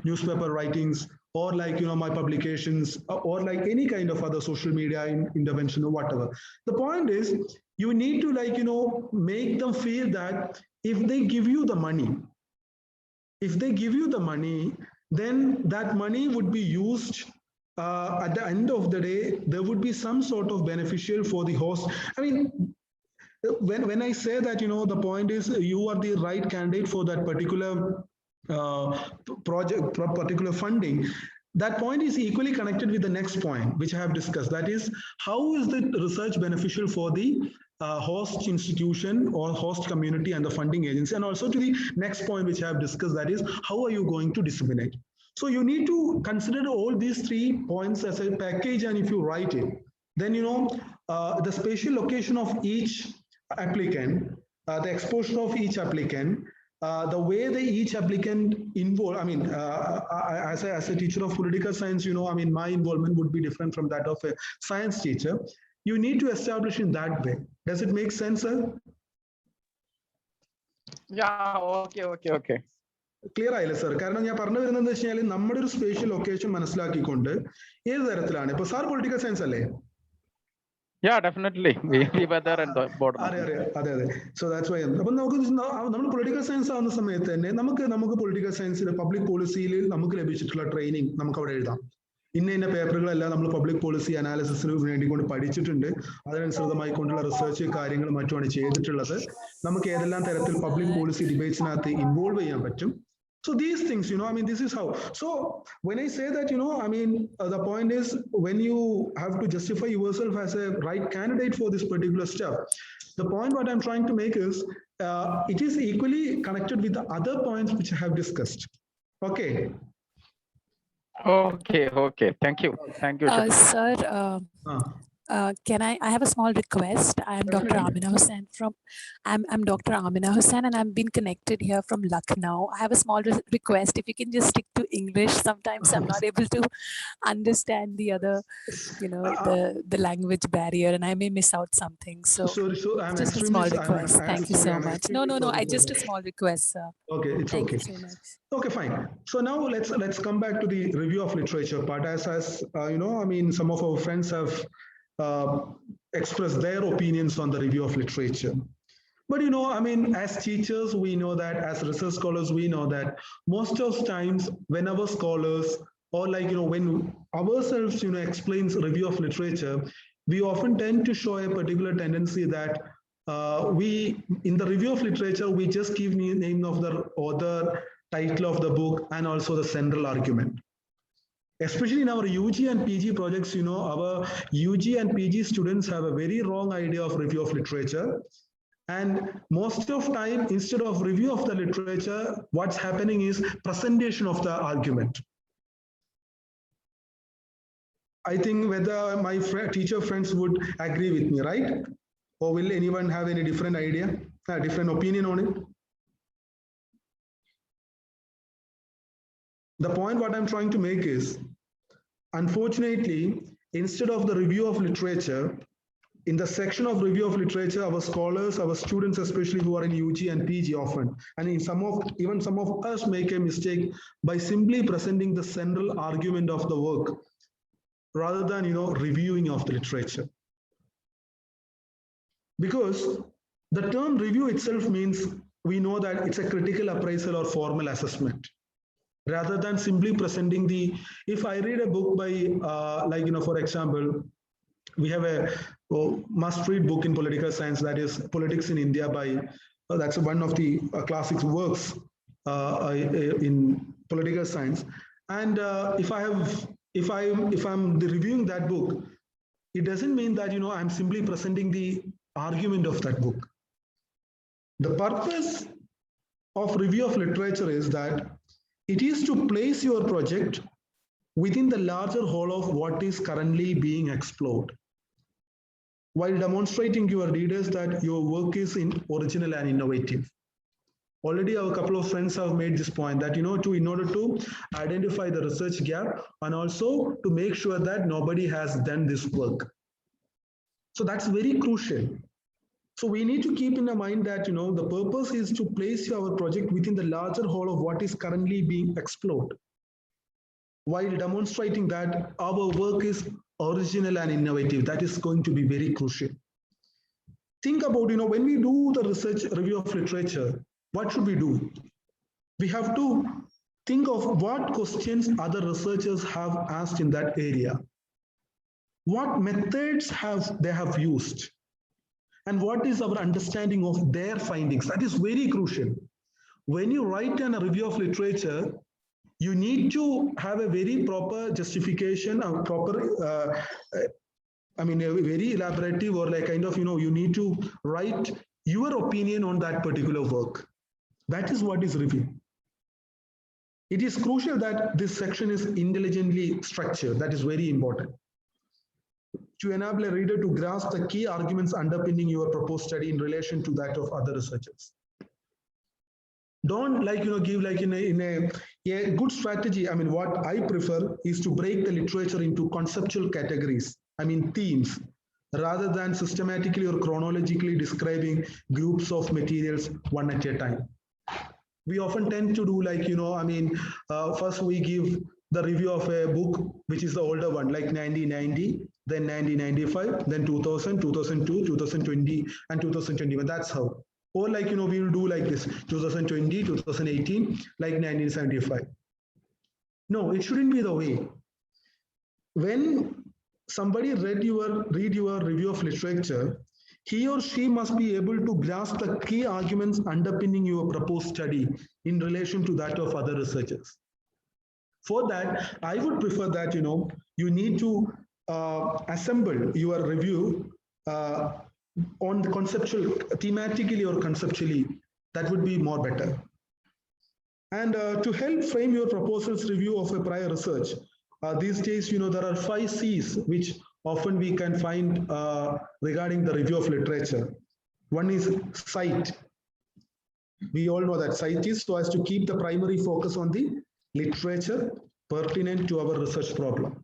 newspaper writings or my publications or any kind of other social media intervention or whatever. The point is, you need to make them feel that if they give you the money, then that money would be used at the end of the day. There would be some sort of beneficial for the host. I mean, when I say that, the point is you are the right candidate for that particular project, particular funding. That point is equally connected with the next point, which I have discussed. That is, how is the research beneficial for the host institution or host community and the funding agency, and also to the next point which I have discussed, that is, how are you going to disseminate? So you need to consider all these 3 points as a package, and if you write it, then the spatial location of each applicant, the exposure of each applicant, the way each applicant involved. I mean, as a teacher of political science, my involvement would be different from that of a science teacher. You need to establish in that way. Does it make sense, sir? Yeah, okay. Clear ആയില്ലേ sir? കാരണം ഞാൻ പറഞ്ഞു വരുന്നത് എന്താ വെച്ചാൽ നമ്മുടെ ഒരു spatial location മനസ്സിലാക്കിക്കൊണ്ട് ഏത് തരത്തിലാണ് ഇപ്പൊ സാർ പൊളിറ്റിക്കൽ സയൻസ് അല്ലേ? Yeah, definitely. We were there and the board. അതെ. So that's why. അപ്പം നമ്മൾ പൊളിറ്റിക്കൽ സയൻസ് ആവുന്ന സമയത്ത് തന്നെ നമുക്ക് പൊളിറ്റിക്കൽ സയൻസിൽ പബ്ലിക് പോളിസിയിൽ നമുക്ക് ലഭിച്ചിട്ടുള്ള ട്രെയിനിങ് നമുക്ക് അവിടെ എഴുതാം. ഇന്ന പേപ്പറുകളെല്ലാം നമ്മൾ പബ്ലിക് പോളിസി അനാലിസിസിന് വേണ്ടി കൊണ്ട് പഠിച്ചിട്ടുണ്ട്. അതിനനുസൃതമായിക്കൊണ്ടുള്ള റിസർച്ച് കാര്യങ്ങളും മറ്റുമാണ് ചെയ്തിട്ടുള്ളത്. നമുക്ക് ഏതെല്ലാം തരത്തിൽ പബ്ലിക് പോളിസി ഡിബേറ്റ്സിനകത്ത് ഇൻവോൾവ് ചെയ്യാൻ പറ്റും. So these things, I mean, this is how. So when I say that, I mean, the point is when you have to justify yourself as a right candidate for this particular stuff, the point what I'm trying to make is it is equally connected with the other points which I have discussed. Okay. Okay. Thank you. Sir, can I have a small request? I'm Dr. Amina Hussain I'm Dr. Amina Hussain, and I've been connected here from Lucknow. I have a small request. If you can just stick to English. Sometimes I'm not able to understand the other, the language barrier, and I may miss out something. So I'm just a small request. Thank you so much. No. Just a small request, sir. Okay, it's Thank okay. you so much. Okay, fine. So now let's come back to the review of literature part. As I mean, some of our friends have express their opinions on the review of literature. But I mean, as teachers, we know that, as research scholars, we know that most of times when our scholars or when ourselves explains review of literature, we often tend to show a particular tendency that we in the review of literature we just give the name of the author, title of the book, and also the central argument. Especially in our UG and PG projects, our UG and PG students have a very wrong idea of review of literature. And most of time, instead of review of the literature, what's happening is presentation of the argument. I think whether my teacher friends would agree with me, right? Or will anyone have any different idea, different opinion on it? The point what I'm trying to make is, unfortunately, instead of the review of literature, in the section of review of literature, our scholars, our students, especially who are in UG and PG often, and even some of us make a mistake by simply presenting the central argument of the work rather than, reviewing of the literature. Because the term review itself means we know that it's a critical appraisal or formal assessment. Rather than simply presenting if I read a book by, for example, we have a must-read book in political science, that is Politics in India by, that's one of the classic works in political science. And if I'm reviewing that book, it doesn't mean that, I'm simply presenting the argument of that book. The purpose of review of literature is that it is to place your project within the larger whole of what is currently being explored, while demonstrating to your readers that your work is original and innovative. Already a couple of friends have made this point that, in order to identify the research gap and also to make sure that nobody has done this work. So that's very crucial. So we need to keep in mind that, the purpose is to place our project within the larger whole of what is currently being explored, while demonstrating that our work is original and innovative. That is going to be very crucial. Think about, when we do the research review of literature, what should we do? We have to think of what questions other researchers have asked in that area. What methods they have used? And what is our understanding of their findings? That is very crucial. When you write a review of literature, you need to have a very proper justification, a proper, a very elaborative or you need to write your opinion on that particular work. That is what is review. It is crucial that this section is intelligently structured. That is very important, to enable a reader to grasp the key arguments underpinning your proposed study in relation to that of other researchers. Don't give in a good strategy. What I prefer is to break the literature into conceptual categories, themes, rather than systematically or chronologically describing groups of materials one at a time. We often tend to do first we give the review of a book, which is the older one, like 1990, then 1995, then 2000, 2002, 2020, and 2021. That's how. Or we will do like this, 2020, 2018, like 1975. No, it shouldn't be the way. when somebody read your review of literature, he or she must be able to grasp the key arguments underpinning your proposed study in relation to that of other researchers. For that, I would prefer that, you need to assemble your review on the conceptual, thematically or conceptually. That would be more better. And to help frame your proposal's review of a prior research, these days, there are 5 C's which often we can find regarding the review of literature. One is Cite. We all know that Cite is so as to keep the primary focus on the literature pertinent to our research problem.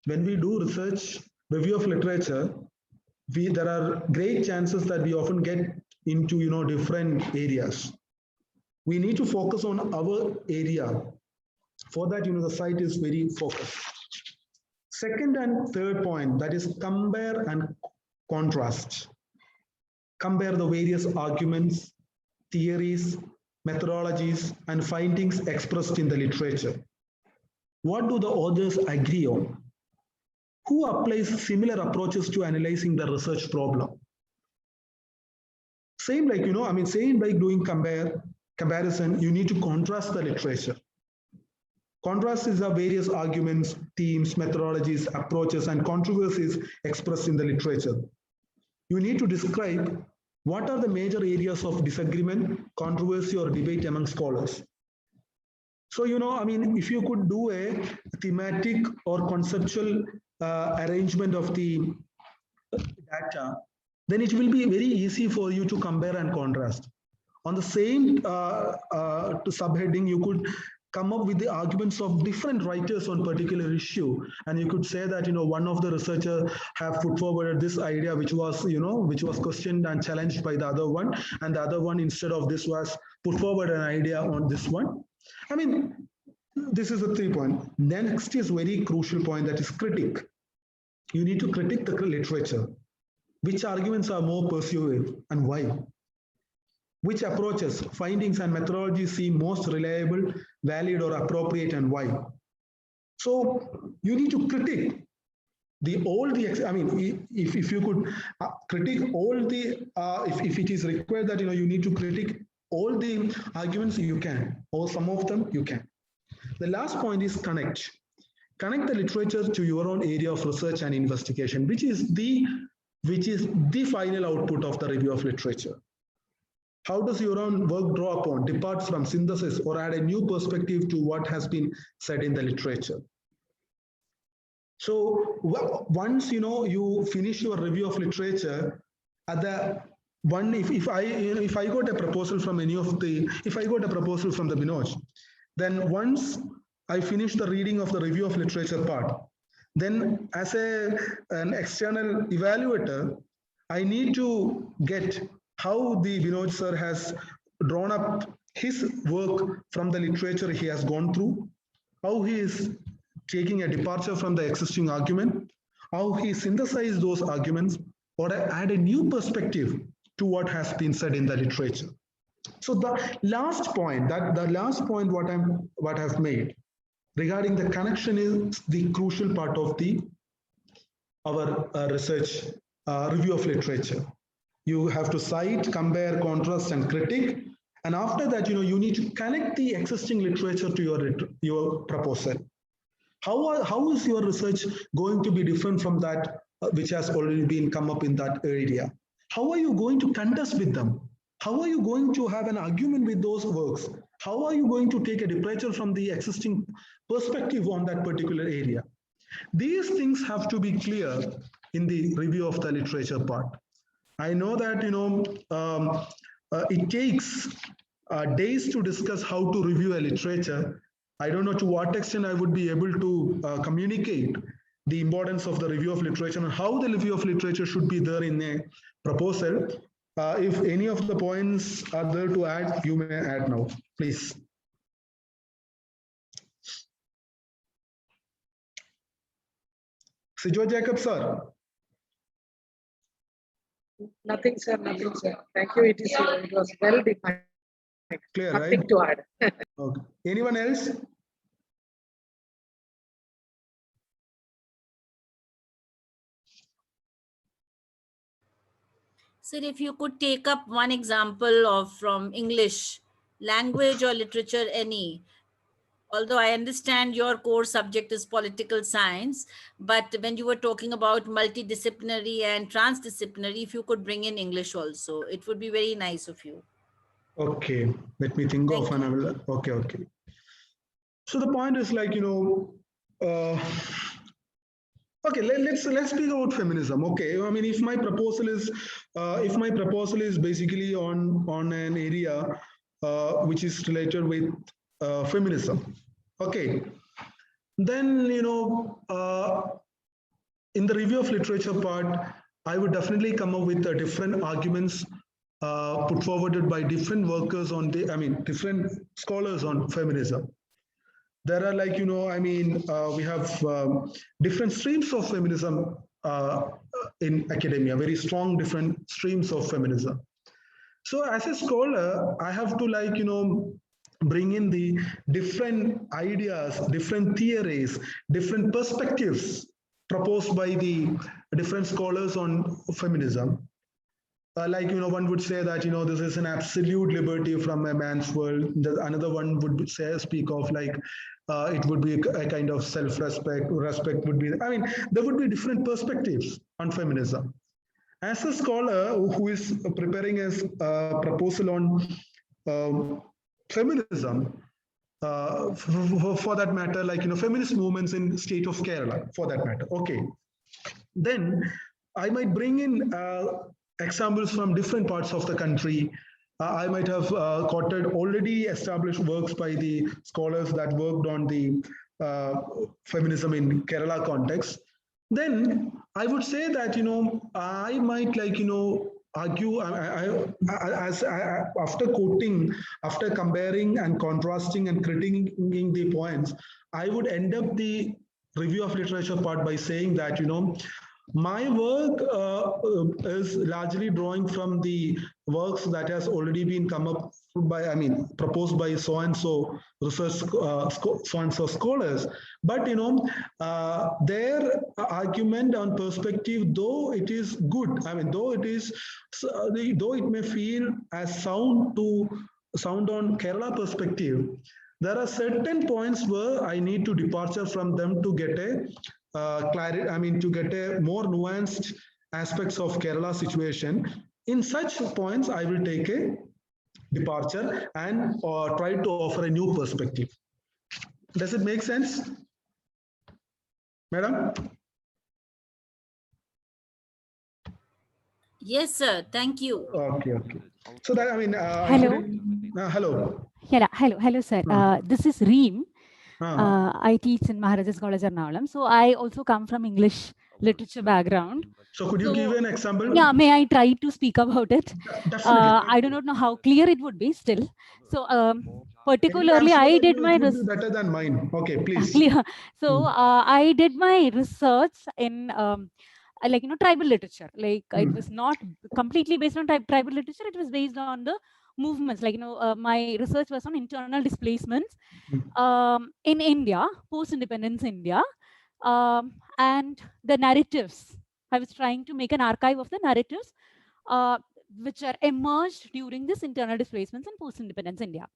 When we do research review of literature, there are great chances that we often get into different areas. We need to focus on our area. For that, the Cite is very focused. Second and third point, that is compare and contrast. Compare the various arguments, theories, methodologies, and findings expressed in the literature. What do the authors agree on? Who applies similar approaches to analyzing the research problem? Same like, same like doing comparison, you need to contrast the literature. Contrast is the various arguments, themes, methodologies, approaches, and controversies expressed in the literature. You need to describe what are the major areas of disagreement, controversy, or debate among scholars. So, if you could do a thematic or conceptual arrangement of the data, then it will be very easy for you to compare and contrast. On the same subheading, you could come up with the arguments of different writers on particular issue, and you could say that one of the researchers have put forward this idea which was questioned and challenged by the other one, and the other one instead of this was put forward an idea on this one. This is the 3 point. Next is very crucial point, that is critique. You need to critique the literature. Which arguments are more persuasive and why? Which approaches, findings, and methodologies seem most reliable, valid, or appropriate, and why? So you need to critique if you could critique all the, if it is required that you need to critique all the arguments, you can, or some of them you can. The last point is connect. Connect the literature to your own area of research and investigation, which is the final output of the review of literature. How does your own work draw upon, depart from, synthesis, or add a new perspective to what has been said in the literature? So once you finish your review of literature, at the one, if I got a proposal from if I got a proposal from the Binoj, then once I finish the reading of the review of literature part, then as an external evaluator, I need to get how the Binoj sir has drawn up his work from the literature he has gone through, how he is taking a departure from the existing argument, how he synthesized those arguments, or add a new perspective to what has been said in the literature. So the last point, what I've made regarding the connection is the crucial part of our research review of literature. You have to cite, compare, contrast, and critique. And after that, you need to connect the existing literature to your proposal. How is your research going to be different from that which has already been come up in that area? How are you going to contest with them? How are you going to have an argument with those works? How are you going to take a departure from the existing perspective on that particular area? These things have to be clear in the review of the literature part. I know that it takes days to discuss how to review a literature. I don't know to what extent I would be able to communicate the importance of the review of literature and how the review of literature should be there in a proposal. If any of the points are there to add, you may add now, please. Sijo Jacob, sir. Nothing, sir. Nothing, sir. Thank you. It was well defined. Clear, nothing right? to add. Okay. Anyone else? Sir, if you could take up one example of from English, language or literature, any. Although I understand your core subject is political science, but when you were talking about multidisciplinary and transdisciplinary, if you could bring in English also, it would be very nice of you. Okay, let me think of another. Okay. So the point is like, okay, let's speak about feminism. Okay, I mean, if my proposal is basically on an area which is related with feminism, okay, then in the review of literature part, I would definitely come up with different arguments put forwarded by different workers on different scholars on feminism. There are like, we have different streams of feminism in academia, very strong different streams of feminism. So as a scholar, I have to bring in the different ideas, different theories, different perspectives proposed by the different scholars on feminism. One would say that, this is an absolute liberty from a man's world. Another one would speak of like, it would be a kind of self-respect, respect would be, there would be different perspectives on feminism. As a scholar who is preparing a proposal on feminism, for that matter, like, feminist movements in state of Kerala, for that matter, okay. Then I might bring in examples from different parts of the country. I might have quoted already established works by the scholars that worked on the feminism in Kerala context. Then I would say that, I might argue after quoting, after comparing and contrasting and critiquing the points, I would end up the review of literature part by saying that, my work is largely drawing from the works that has already been come up by, proposed by so-and-so research, so-and-so scholars. But, their argument on perspective, though it is good, though it may feel as sound on Kerala perspective, there are certain points where I need to departure from them to get a clarity, to get a more nuanced aspects of Kerala situation. In such points, I will take a departure and try to offer a new perspective. Does it make sense, Madam? Yes, sir. Thank you. Okay. So that, hello. Hello. Yeah, hello, sir. This is Reem. I teach in Maharajas College, Ernakulam. So I also come from English literature background. So could you give an example? Yeah, may I try to speak about it? Definitely. I do not know how clear it would be still. So particularly, I did my research. Better than mine. Okay, please. Clear. So I did my research in tribal literature. Like it was not completely based on tribal literature. It was based on the movements. My research was on internal displacements in India, post-independence India, and the narratives. I was trying to make an archive of the narratives which are emerged during this internal displacements in post-independence India.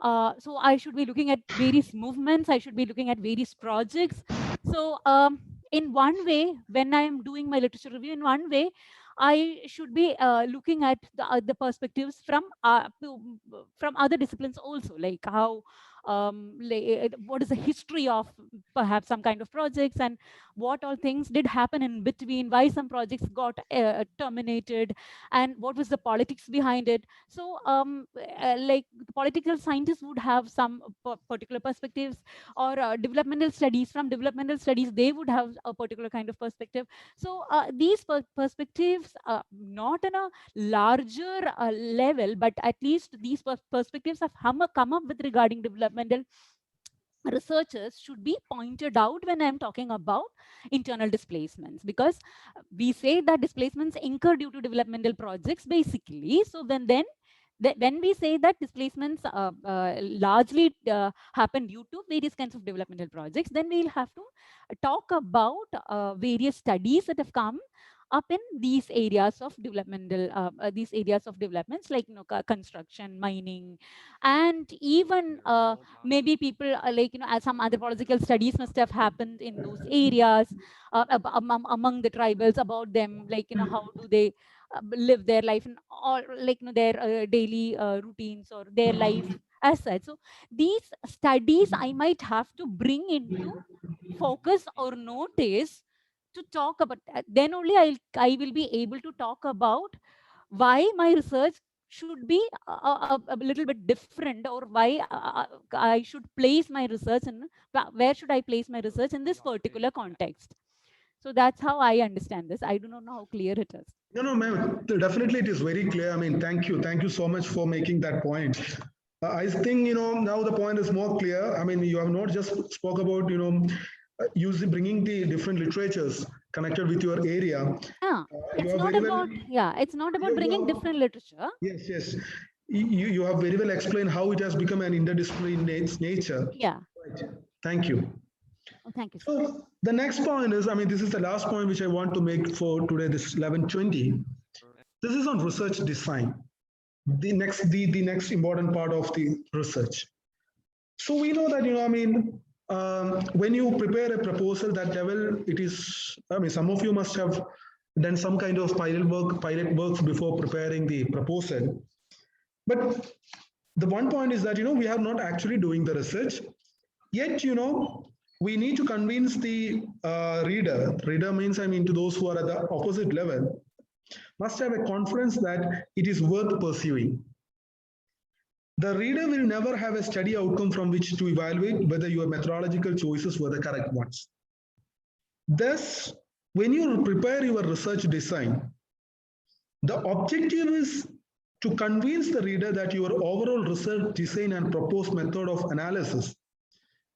So I should be looking at various movements. I should be looking at various projects. So in one way, when I'm doing my literature review, in one way, I should be looking at the perspectives from other disciplines also, like how what is the history of perhaps some kind of projects and what all things did happen in between, why some projects got terminated, and what was the politics behind it. So like the political scientists would have some particular perspectives, or developmental studies, from developmental studies, they would have a particular kind of perspective. So these perspectives, not on a larger level, but at least these perspectives have come up with regarding developmental researchers should be pointed out when I'm talking about internal displacements, because we say that displacements incur due to developmental projects basically. So when we say that displacements largely happen due to various kinds of developmental projects, then we'll have to talk about various studies that have come up in these areas of developmental, these areas of developments like construction, mining, and even maybe people like as some anthropological studies must have happened in those areas among the tribals about them, like how do they live their life and all, like their daily routines or their life as such. So these studies I might have to bring into focus or notice to talk about. Then only I will be able to talk about why my research should be a little bit different, or why I should place my research in, where should I place my research in this particular context. So that's how I understand this. I do not know how clear it is. No, ma'am, definitely it is very clear. I mean, thank you so much for making that point. I think, now the point is more clear. I mean, you have not just spoke about, bringing the different literatures connected with your area. It's not about, it's not about bringing different literature. Yes. You have very well explained how it has become an interdisciplinary nature. Yeah. Right. Thank you. Oh, thank you. So the next point is, I mean, this is the last point which I want to make for today, this 11:20. This is on research design. The next important part of the research. So we know that, when you prepare a proposal, that level, it is, I mean, some of you must have done some kind of pilot works before preparing the proposal. But the one point is that, we are not actually doing the research, yet, we need to convince the reader means, I mean, to those who are at the opposite level, must have a confidence that it is worth pursuing. The reader will never have a study outcome from which to evaluate whether your methodological choices were the correct ones. Thus, when you prepare your research design, the objective is to convince the reader that your overall research design and proposed method of analysis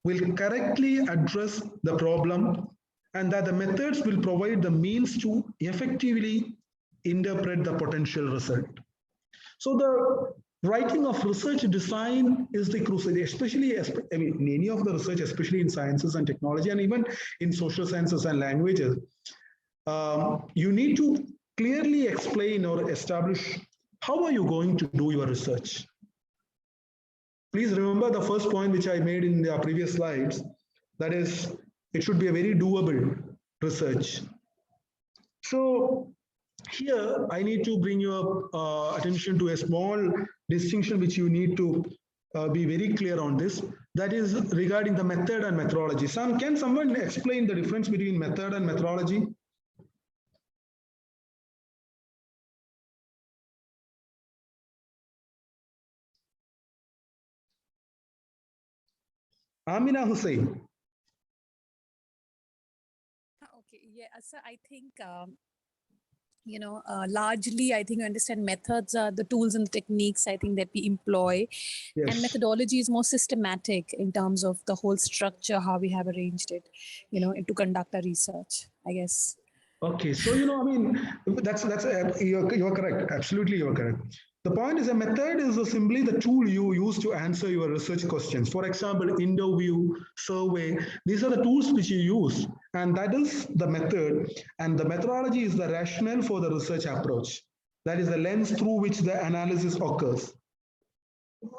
will correctly address the problem, and that the methods will provide the means to effectively interpret the potential result. So the writing of research design is the crucial, especially, I mean, in any of the research, especially in sciences and technology, and even in social sciences and languages, you need to clearly explain or establish how are you going to do your research. Please remember the first point which I made in the previous slides, that is, it should be a very doable research. So here I need to bring your attention to a small distinction which you need to be very clear on this. That is regarding the method and methodology. Can someone explain the difference between method and methodology? Amina Hussain. Okay, yeah, so I think, largely, I think you understand methods are the tools and techniques, I think, that we employ. Yes. And methodology is more systematic in terms of the whole structure, how we have arranged it, to conduct our research, I guess. Okay, so, I mean, you're correct. Absolutely, you're correct. The point is, a method is simply the tool you use to answer your research questions. For example, interview, survey, these are the tools which you use, and that is the method. And the methodology is the rationale for the research approach. That is the lens through which the analysis occurs.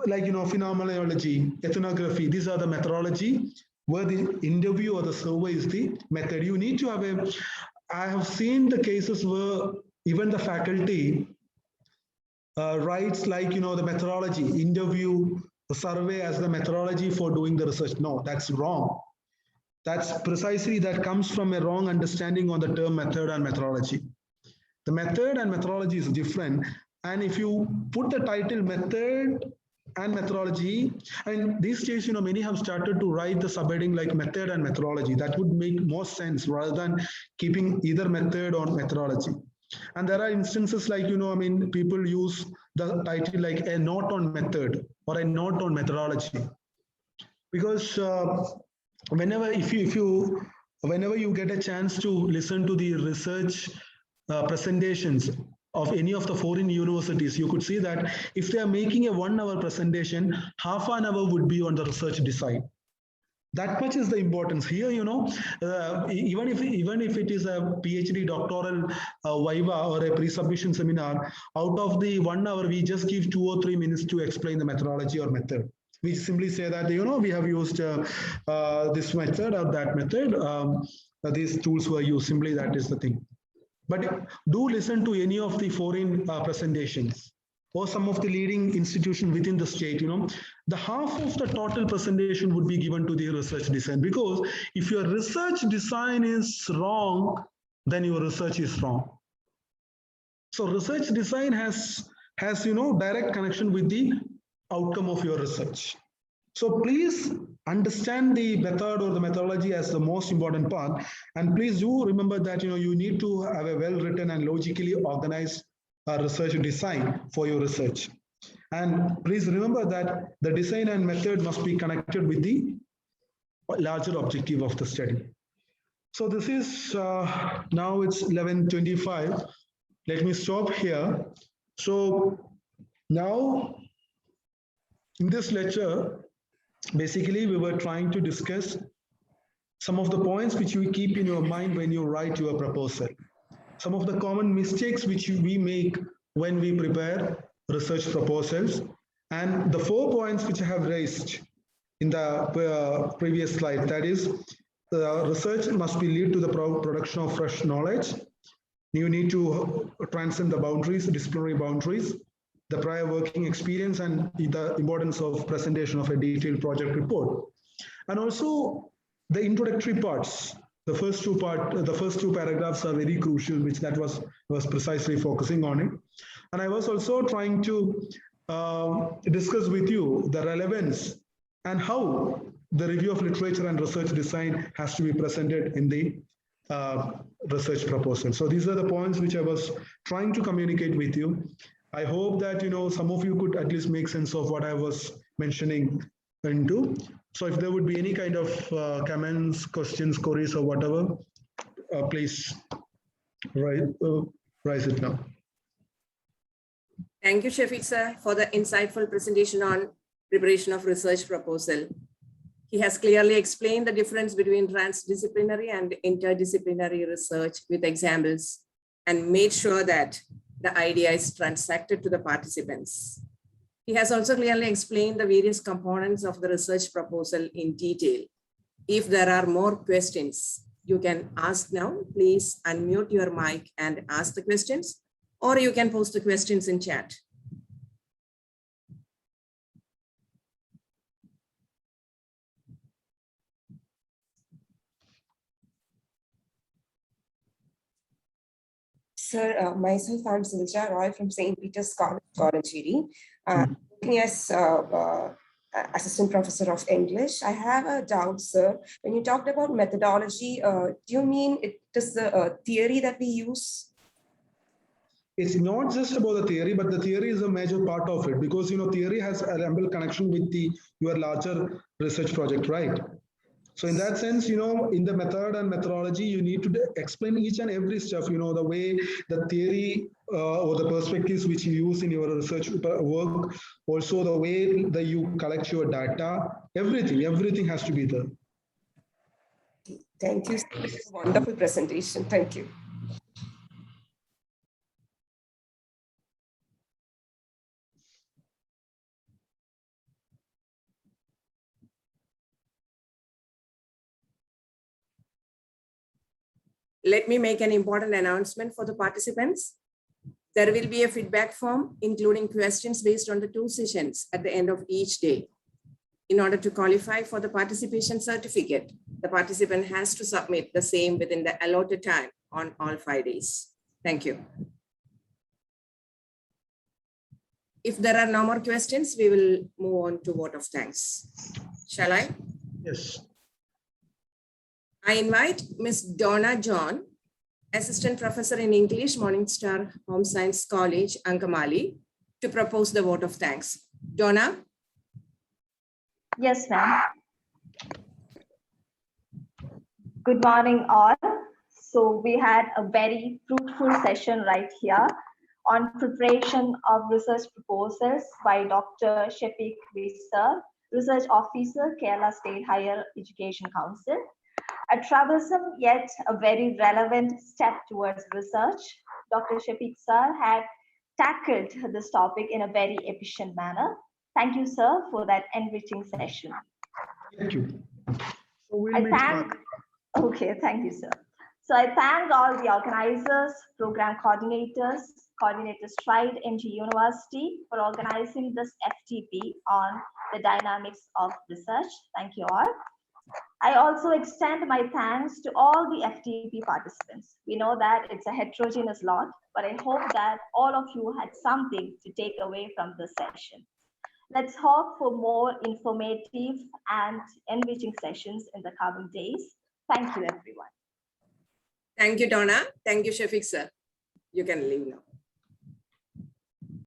Like, phenomenology, ethnography, these are the methodology, where the interview or the survey is the method. You need to have I have seen the cases where even the faculty writes like, the methodology, interview, the survey as the methodology for doing the research. No, that's wrong. That comes from a wrong understanding on the term method and methodology. The method and methodology is different. And if you put the title method and methodology, and these days, many have started to write the subheading like method and methodology. That would make more sense rather than keeping either method or methodology. And there are instances like, people use the title like a note on method or a note on methodology. Because whenever you get a chance to listen to the research presentations of any of the foreign universities, you could see that if they are making a 1 hour presentation, half an hour would be on the research design. That much is the importance here. Even if it is a PhD doctoral viva or a pre-submission seminar, out of the 1 hour, we just give 2 or 3 minutes to explain the methodology or method. We simply say that, we have used this method or that method. These tools were used. Simply that is the thing. But do listen to any of the foreign presentations or some of the leading institutions within the state. The half of the total presentation would be given to the research design, because if your research design is wrong, then your research is wrong. So research design has direct connection with the outcome of your research. So please understand the method or the methodology as the most important part. And please do remember that you need to have a well-written and logically organized research design for your research. And please remember that the design and method must be connected with the larger objective of the study. So this is, now it's 11:25. Let me stop here. So now in this lecture, basically we were trying to discuss some of the points which you keep in your mind when you write your proposal. Some of the common mistakes which we make when we prepare research proposals, and the 4 points which I have raised in the previous slide. That is, research must be lead to the production of fresh knowledge. You need to transcend the boundaries, disciplinary boundaries, the prior working experience, and the importance of presentation of a detailed project report. And also the introductory parts. The first two paragraphs are very crucial, which that was precisely focusing on it. And I was also trying to discuss with you the relevance and how the review of literature and research design has to be presented in the research proposal. So these are the points which I was trying to communicate with you. I hope that some of you could at least make sense of what I was mentioning into. So if there would be any kind of comments, questions, queries, or whatever, please raise it now. Thank you, Shefeeque sir, for the insightful presentation on preparation of research proposal. He has clearly explained the difference between transdisciplinary and interdisciplinary research with examples, and made sure that the idea is transacted to the participants. He has also clearly explained the various components of the research proposal in detail. If there are more questions, you can ask now. Please unmute your mic and ask the questions, or you can post the questions in chat. Sir, myself, I'm Silja Roy from St. Peter's College, Kodachiri. Working as Assistant Professor of English. I have a doubt, sir. When you talked about methodology, do you mean it is the theory that we use? It's not just about the theory, but the theory is a major part of it, because theory has a ample connection with your larger research project, right? So in that sense, in the method and methodology, you need to explain each and every stuff, the way the theory or the perspectives which you use in your research work, also the way that you collect your data, everything has to be there. Thank you. Wonderful presentation. Thank you. Let me make an important announcement for the participants. There will be a feedback form, including questions based on the 2 sessions at the end of each day. In order to qualify for the participation certificate, the participant has to submit the same within the allotted time on all 5 days. Thank you. If there are no more questions, we will move on to vote of thanks. Shall I? Yes. I invite Ms. Donna John, Assistant Professor in English, Morningstar Home Science College, Ankamali, to propose the vote of thanks. Donna? Yes, ma'am. Good morning, all. So we had a very fruitful session right here on preparation of research proposals by Dr. Shefeeque, sir. Research Officer, Kerala State Higher Education Council. A troublesome yet a very relevant step towards research. Dr. Shefeeque sir had tackled this topic in a very efficient manner. Thank you, sir, for that enriching session. Thank you. So we'll I meet thank, okay, thank you, sir. So I thank all the organizers, program coordinators, STRIDE NG University for organizing this FTP on the dynamics of research. Thank you all. I also extend my thanks to all the FTP participants. We know that it's a heterogeneous lot, but I hope that all of you had something to take away from this session. Let's hope for more informative and enriching sessions in the coming days. Thank you, everyone. Thank you, Donna. Thank you, Shefeeque sir. You can leave now.